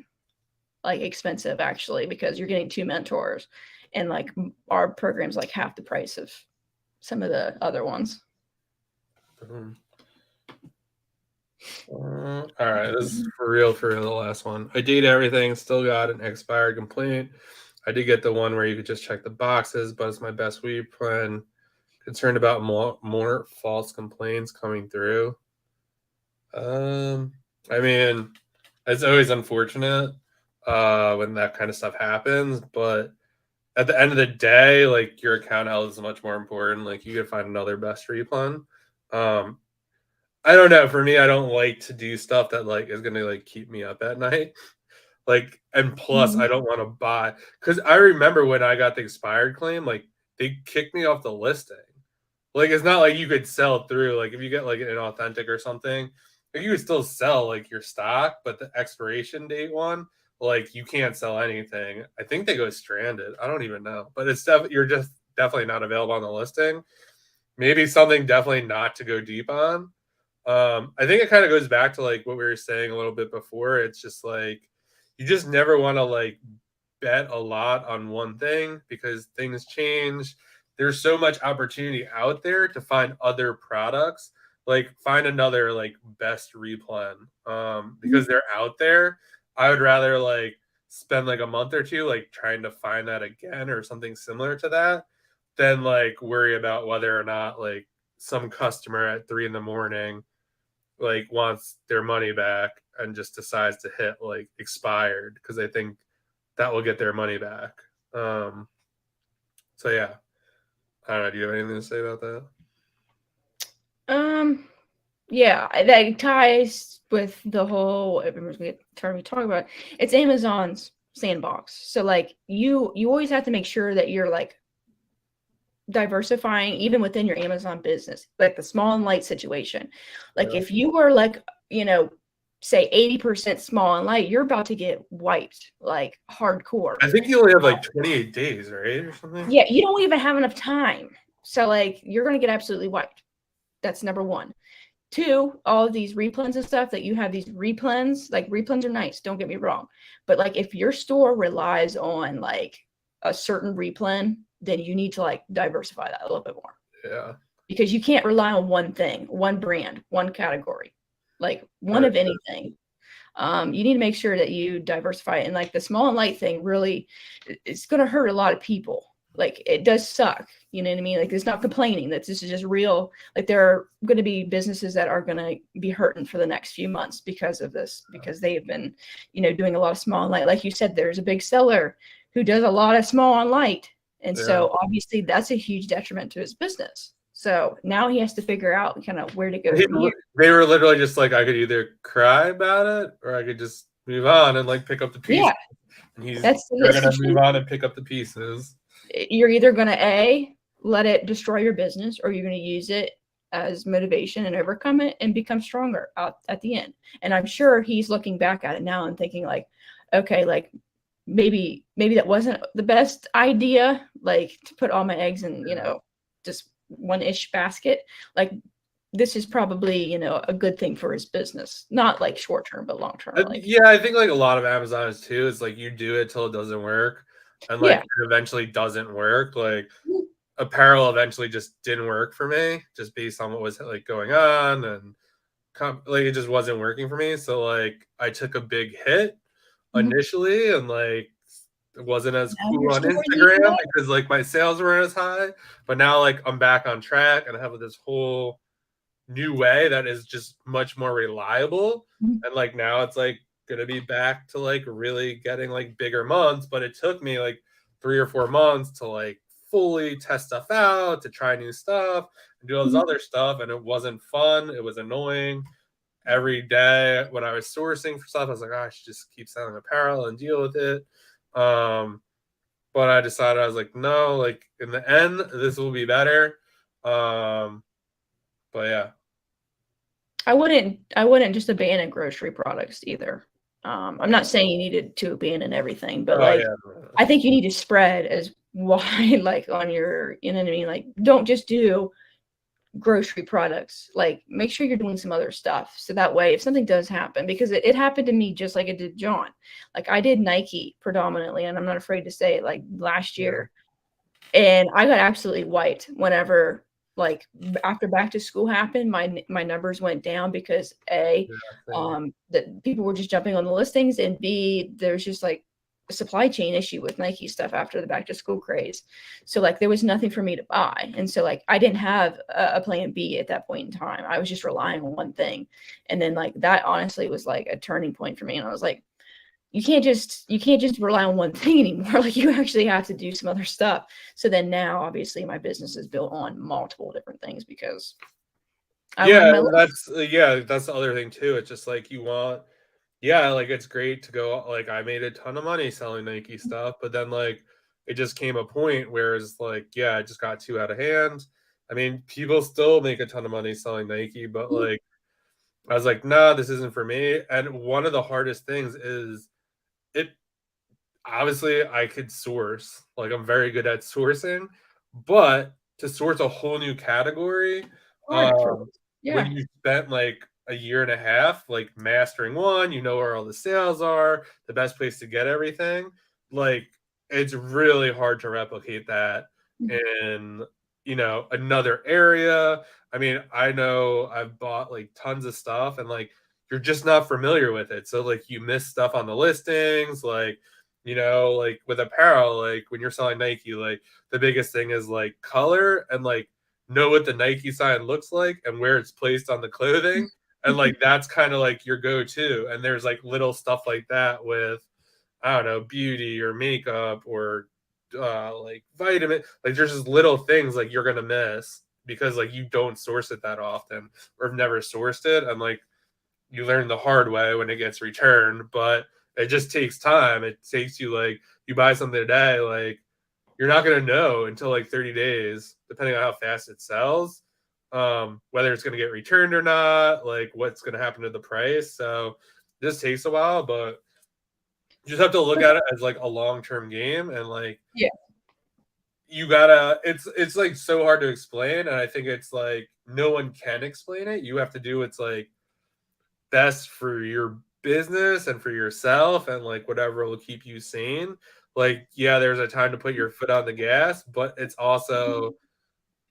[SPEAKER 2] like expensive actually, because you're getting 2 mentors, and like our program's like half the price of some of the other ones.
[SPEAKER 1] All right, this is for real, the last one. I did everything, still got an expired complaint. I did get the one where you could just check the boxes, but it's my best weed plan. Concerned about more false complaints coming through. I mean, it's always unfortunate when that kind of stuff happens, but at the end of the day, like your account health is much more important. Like you could find another best replan. I don't know. For me, I don't like to do stuff that like is gonna like keep me up at night. Like, and plus, I don't want to buy, because I remember when I got the expired claim, like they kicked me off the listing. Like it's not like you could sell through. Like if you get like an authentic or something, like you could still sell like your stock, but the expiration date one, like you can't sell anything. I think they go stranded. I don't even know, but it's you're just definitely not available on the listing. Maybe something definitely not to go deep on. I think it kind of goes back to like what we were saying a little bit before. It's just like you just never want to like bet a lot on one thing because things change. There's so much opportunity out there to find other products. Like find another like best replan because they're out there. I would rather like spend like a month or two like trying to find that again or something similar to that than like worry about whether or not like some customer at 3 a.m. like wants their money back and just decides to hit like expired because they think that will get their money back. So yeah, I don't know. Do you have anything to say about that?
[SPEAKER 2] Yeah, that ties with the whole everyone's gonna turn we talk about. It's Amazon's sandbox. So like you always have to make sure that you're like diversifying even within your Amazon business, like the small and light situation. Like if you were like, say 80% small and light, you're about to get wiped like hardcore.
[SPEAKER 1] I think you only have like 28 days, right? Or something.
[SPEAKER 2] Yeah, you don't even have enough time. So like you're gonna get absolutely wiped. That's number one. 2, all of these replens and stuff that you have these replens, like replens are nice, don't get me wrong. But like if your store relies on like a certain replen, then you need to like diversify that a little bit more.
[SPEAKER 1] Yeah.
[SPEAKER 2] Because you can't rely on one thing, one brand, one category, like one of anything. You need to make sure that you diversify it. And like the small and light thing really, it's going to hurt a lot of people. Like it does suck. You know what I mean? Like it's not complaining. This is just real. Like there are going to be businesses that are going to be hurting for the next few months because of this, because they have been, doing a lot of small and light. Like you said, there's a big seller who does a lot of small and light. And so obviously that's a huge detriment to his business. So now he has to figure out kind of where to go from here.
[SPEAKER 1] They were literally just like, I could either cry about it or I could just move on and like pick up the pieces.
[SPEAKER 2] Yeah.
[SPEAKER 1] And you're going to move on and pick up the pieces.
[SPEAKER 2] You're either going to let it destroy your business, or you're going to use it as motivation and overcome it and become stronger out at the end. And I'm sure he's looking back at it now and thinking like, okay, like maybe that wasn't the best idea, like to put all my eggs in, just one-ish basket. Like this is probably, a good thing for his business, not like short-term, but long-term.
[SPEAKER 1] Yeah, I think like a lot of Amazon's too, is like you do it till it doesn't work. And like it eventually doesn't work. Like apparel eventually just didn't work for me, just based on what was like going on, and like it just wasn't working for me. So like I took a big hit
[SPEAKER 2] Mhm.
[SPEAKER 1] initially, and like it wasn't as
[SPEAKER 2] Now
[SPEAKER 1] cool
[SPEAKER 2] you're
[SPEAKER 1] on
[SPEAKER 2] still where you need to
[SPEAKER 1] Instagram
[SPEAKER 2] be.
[SPEAKER 1] because like my sales weren't as high. But now like I'm back on track and I have this whole new way that is just much more reliable.
[SPEAKER 2] Mhm.
[SPEAKER 1] And like now it's like gonna be back to like really getting like bigger months. But it took me like 3 or 4 months to like fully test stuff out, to try new stuff and do all this
[SPEAKER 2] Mhm.
[SPEAKER 1] other stuff. And it wasn't fun. It was annoying. Every day when I was sourcing for stuff, I was like, oh, I should just keep selling apparel and deal with it. Um, but I decided, I was like, no, like in the end, this will be better. Um, but yeah.
[SPEAKER 2] I wouldn't just abandon grocery products either. I'm not saying you needed to abandon everything, but
[SPEAKER 1] Oh
[SPEAKER 2] like
[SPEAKER 1] yeah.
[SPEAKER 2] I think you need to spread as wide like on your, you know what I mean? Like don't just do grocery products. Like make sure you're doing some other stuff. So that way if something does happen, because it happened to me just like it did John. Like I did Nike predominantly, and I'm not afraid to say it, like last
[SPEAKER 1] Yeah.
[SPEAKER 2] year. And I got absolutely wiped whenever like after back to school happened, my numbers went down because A,
[SPEAKER 1] Same.
[SPEAKER 2] that people were just jumping on the listings, and B, there's just like a supply chain issue with Nike stuff after the back to school craze. So like there was nothing for me to buy. And so like I didn't have a plan B at that point in time. I was just relying on one thing. And then like that honestly was like a turning point for me. And I was like, you can't just rely on one thing anymore. Like you actually have to do some other stuff. So then now obviously my business is built on multiple different things because I learned
[SPEAKER 1] Yeah,
[SPEAKER 2] my lesson.
[SPEAKER 1] that's the other thing too. It's just like you want, yeah, like it's great to go. Like I made a ton of money selling Nike stuff, but then like it just came a point where it's like, yeah, it just got too out of hand. I mean, people still make a ton of money selling Nike, but like I was like, nah, this isn't for me. And one of the hardest things is it, obviously I could source, like I'm very good at sourcing, but to source a whole new category,
[SPEAKER 2] Hard for
[SPEAKER 1] when
[SPEAKER 2] yeah.
[SPEAKER 1] you spent like a year and a half like mastering one, you know where all the sales are, the best place to get everything, like it's really hard to replicate that
[SPEAKER 2] Mhm.
[SPEAKER 1] in, another area. I mean, I know I've bought like tons of stuff and like you're just not familiar with it. So like you miss stuff on the listings, like like with apparel, like when you're selling Nike, like the biggest thing is like color and like know what the Nike sign looks like and where it's placed on the clothing. And like that's kind of like your go-to. And there's like little stuff like that with, I don't know, beauty or makeup or like vitamin. Like there's just little things like you're gonna miss because like you don't source it that often or have never sourced it. And like you learn the hard way when it gets returned, but it just takes time. It takes you like you buy something today, like you're not gonna know until like 30 days, depending on how fast it sells, whether it's gonna get returned or not, like what's gonna happen to the price. So it just takes a while, but you just have to look
[SPEAKER 2] But
[SPEAKER 1] at it as like a long-term game and like
[SPEAKER 2] yeah.
[SPEAKER 1] you gotta it's like so hard to explain, and I think it's like no one can explain it. You have to do what's like best for your business and for yourself and like whatever will keep you sane. Like, yeah, there's a time to put your foot on the gas, but it's also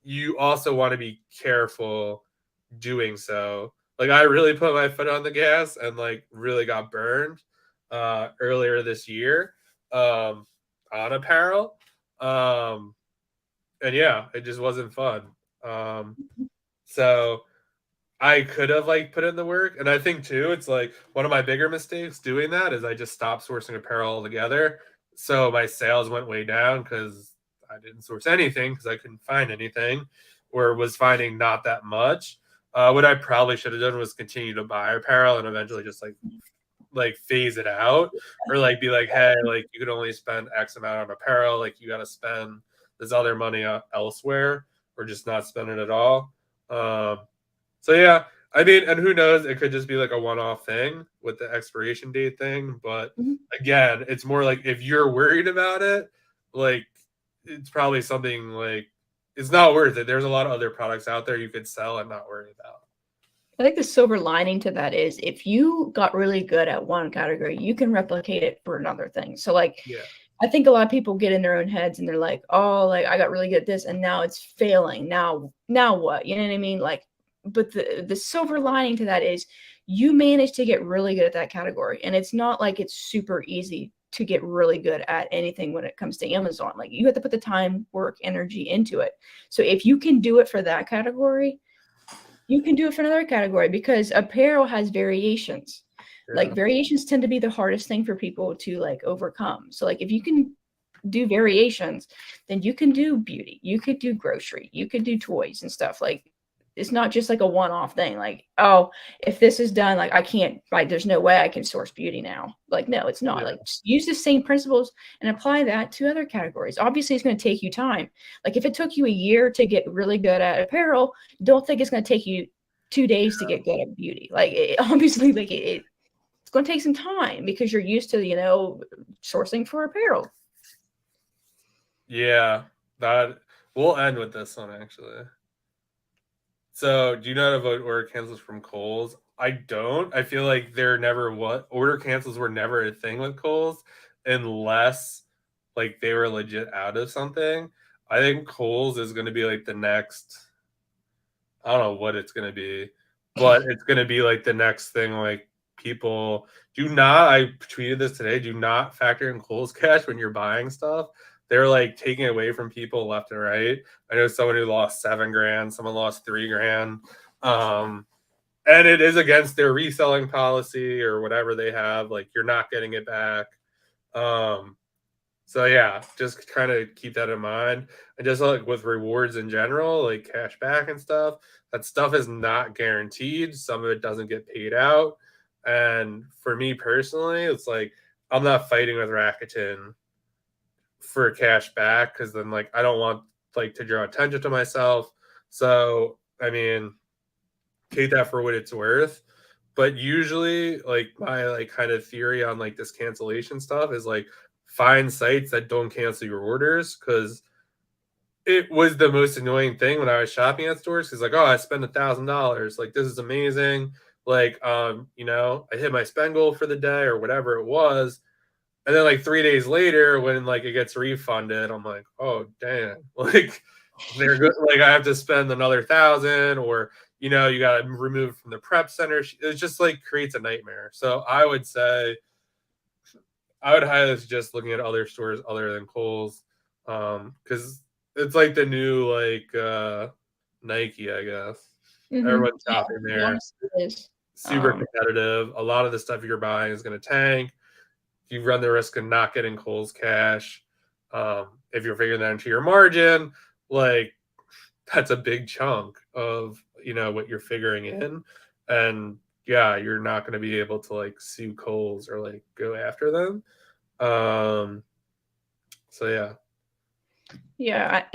[SPEAKER 1] you also want to be careful doing so. Like I really put my foot on the gas and like really got burned earlier this year on apparel. Um and yeah, it just wasn't fun. Um so I could have like put in the work, and I think too, it's like one of my bigger mistakes doing that is I just stopped sourcing apparel altogether. So my sales went way down because I didn't source anything because I couldn't find anything, or was finding not that much. What I probably should have done was continue to buy apparel and eventually just like phase it out, or like be like, hey, like you could only spend X amount on apparel, like you got to spend this other money elsewhere, or just not spend it at all. Um, so yeah, I mean, and who knows? It could just be like a one-off thing with the expiration date thing. But
[SPEAKER 2] Mhm.
[SPEAKER 1] again, it's more like if you're worried about it, like it's probably something like it's not worth it. There's a lot of other products out there you could sell and not worry about.
[SPEAKER 2] I think the silver lining to that is if you got really good at one category, you can replicate it for another thing. So like
[SPEAKER 1] Yeah.
[SPEAKER 2] I think a lot of people get in their own heads and they're like, oh, like I got really good at this and now it's failing. Now what? You know what I mean? Like, but the silver lining to that is you managed to get really good at that category. And it's not like it's super easy to get really good at anything when it comes to Amazon. Like you have to put the time, work, energy into it. So if you can do it for that category, you can do it for another category because apparel has variations. Like variations tend to be the hardest thing for people to like overcome. So like if you can do variations, then you can do beauty, you could do grocery, you could do toys and stuff. Like it's not just like a one-off thing. Like, oh, if this is done, like I can't, like there's no way I can source beauty now. Like, no, it's not. Like just use the same principles and apply that to other categories. Obviously, it's going to take you time. Like if it took you a year to get really good at apparel, don't think it's going to take you 2 days to get good at beauty. Like obviously, like it's going to take some time because you're used to, you know, sourcing for apparel.
[SPEAKER 1] Yeah, that we'll end with this one actually. So, do you know how to avoid order cancels from Kohls? I don't. I feel like they're never order cancels were never a thing with Kohls unless like they were legit out of something. I think Kohls is going to be like the next. I don't know what it's going to be, but it's going to be like the next thing. Like people do not. I tweeted this today. Do not factor in Kohls cash when you're buying stuff. They're like taking away from people left and right. I know someone who lost $7,000, someone lost $3,000. And it is against their reselling policy or whatever they have. Like you're not getting it back. So yeah, just kind of keep that in mind. And just like with rewards in general, like cash back and stuff, that stuff is not guaranteed. Some of it doesn't get paid out. And for me personally, it's like I'm not fighting with Rakuten for cash back because then like I don't want like to draw attention to myself. So I mean, take that for what it's worth. But usually like my like kind of theory on like this cancellation stuff is like find sites that don't cancel your orders because it was the most annoying thing when I was shopping at stores because like, oh, I spent $1,000. Like this is amazing. Like you know, I hit my spend goal for the day or whatever it was. And then like 3 days later, when like it gets refunded, I'm like, oh damn, like they're good. Like I have to spend another 1,000, or you know, you got to remove it from the prep center. It just like creates a nightmare. So I would say I would highly suggest looking at other stores other than Kohls, because it's like the new like Nike, I guess. Everyone's shopping there. Super competitive. A lot of the stuff you're buying is going to tank. You run the risk of not getting Kohls cash. If you're figuring that into your margin, like that's a big chunk of, you know, what you're figuring in. And yeah, you're not going to be able to like sue Kohls or like go after them. So yeah.
[SPEAKER 2] Yeah.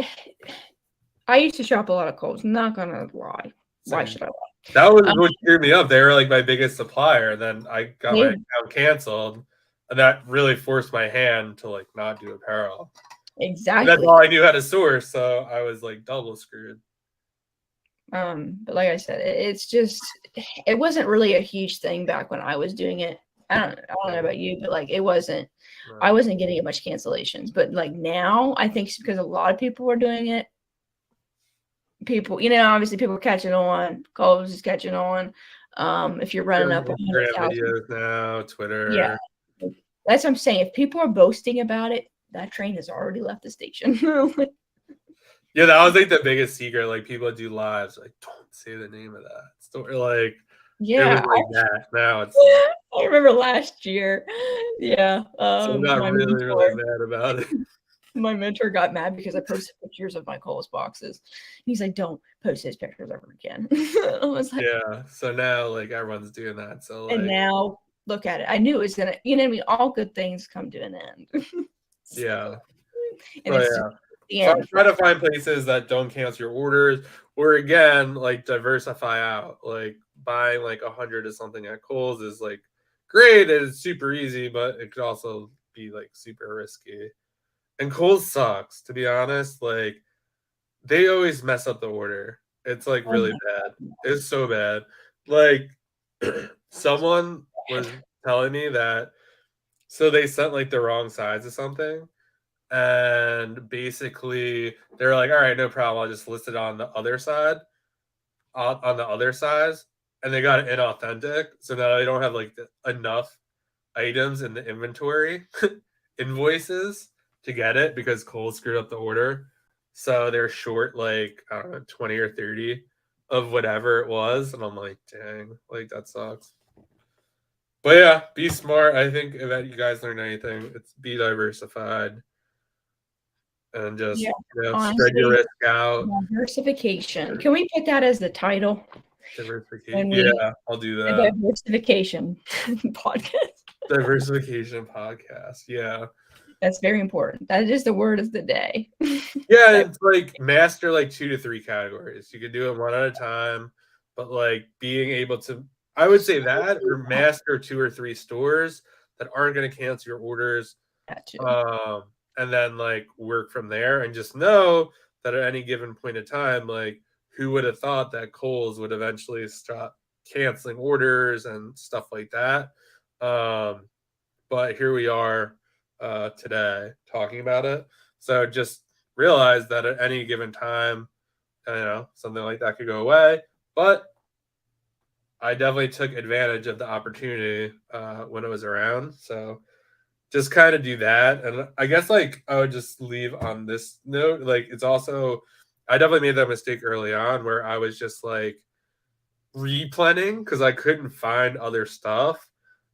[SPEAKER 2] I used to shop a lot of Kohls. Not going to lie. Why should I lie?
[SPEAKER 1] That was what screwed me up. They were like my biggest supplier. And then I got my account canceled. And that really forced my hand to like not do apparel.
[SPEAKER 2] Exactly.
[SPEAKER 1] And that's all I knew how to source. So I was like double screwed.
[SPEAKER 2] But like I said, it's just, it wasn't really a huge thing back when I was doing it. I don't know about you, but like it wasn't, I wasn't getting much cancellations. But like now, I think it's because a lot of people are doing it. People, you know, obviously people are catching on. Kohls is catching on. If you're running up
[SPEAKER 1] Instagram videos now, Twitter.
[SPEAKER 2] Yeah, that's what I'm saying. If people are boasting about it, that train has already left the station.
[SPEAKER 1] Yeah, that was like the biggest secret. Like people do lives, like don't say the name of that store. Like
[SPEAKER 2] yeah,
[SPEAKER 1] it was like that. Now it's.
[SPEAKER 2] I remember last year. Yeah,
[SPEAKER 1] So I got really mad about it.
[SPEAKER 2] My mentor got mad because I posted pictures of my Kohls boxes. He's like, "Don't post those pictures ever again." I was like,
[SPEAKER 1] yeah. So now like everyone's doing that. So like,
[SPEAKER 2] and now look at it. I knew it was gonna. You know what I mean? All good things come to an end.
[SPEAKER 1] yeah.
[SPEAKER 2] And
[SPEAKER 1] it's try to find places that don't cancel your orders, or again, like diversify out. Like buying like 100 of something at Kohls is like great. It's super easy, but it could also be like super risky. And Kohls sucks, to be honest. Like they always mess up the order. It's like really bad. It's so bad. Like someone was telling me that So they sent like the wrong size of something. And basically they're like, all right, no problem. I'll just list it on the other side, on the other size. And they got it inauthentic. So now they don't have like enough items in the inventory invoices to get it because Kohls screwed up the order. So they're short like, I don't know, 20 or 30 of whatever it was. And I'm like, dang, like that sucks. But yeah, be smart. I think if you guys learned anything, it's be diversified and just spread your
[SPEAKER 2] honestly,
[SPEAKER 1] risk out.
[SPEAKER 2] diversification. Can we put that as the title?
[SPEAKER 1] Diversification. Yeah, I'll do
[SPEAKER 2] The
[SPEAKER 1] that.
[SPEAKER 2] diversification podcast.
[SPEAKER 1] Diversification podcast. Yeah.
[SPEAKER 2] That's very important. That is the word of the day.
[SPEAKER 1] Yeah, it's like master like 2 to 3 categories. You can do it one at a time, but like being able to, I would say that, or master 2 or 3 stores that aren't going to cancel your orders. And then like work from there and just know that at any given point in time, like who would have thought that Kohls would eventually stop canceling orders and stuff like that. But here we are today talking about it. So just realize that at any given time, something like that could go away. But I definitely took advantage of the opportunity when it was around. So just kind of do that. And I guess like I would just leave on this note. Like it's also, I definitely made that mistake early on where I was just like replanning because I couldn't find other stuff.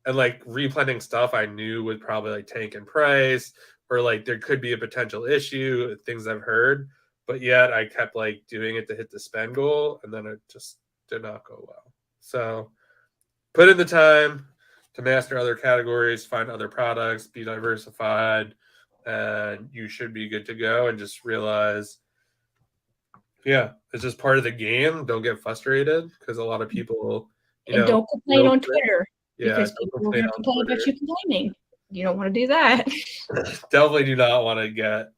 [SPEAKER 1] And like replanning stuff I knew would probably like tank in price or like there could be a potential issue, things I've heard. But yet I kept like doing it to hit the spend goal and then it just did not go well. So put in the time to master other categories, find other products, be diversified, and you should be good to go. And just realize, yeah, it's just part of the game. Don't get frustrated because a lot of people,
[SPEAKER 2] and don't complain on Twitter
[SPEAKER 1] because
[SPEAKER 2] people are going to complain about you complaining. You don't want to do that.
[SPEAKER 1] Definitely do not want to get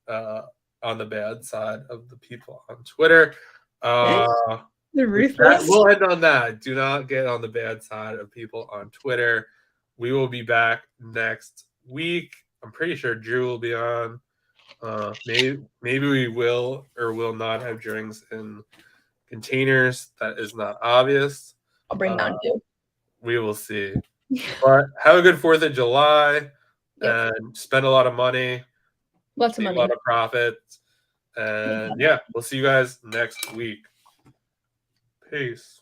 [SPEAKER 1] on the bad side of the people on Twitter.
[SPEAKER 2] The ruthless.
[SPEAKER 1] We'll end on that. Do not get on the bad side of people on Twitter. We will be back next week. I'm pretty sure Drew will be on. Maybe we will or will not have drinks in containers. That is not obvious.
[SPEAKER 2] I'll bring mine too.
[SPEAKER 1] We will see. But have a good 4th of July and spend a lot of money.
[SPEAKER 2] Lots of money.
[SPEAKER 1] A lot of profits. And yeah, we'll see you guys next week. Peace.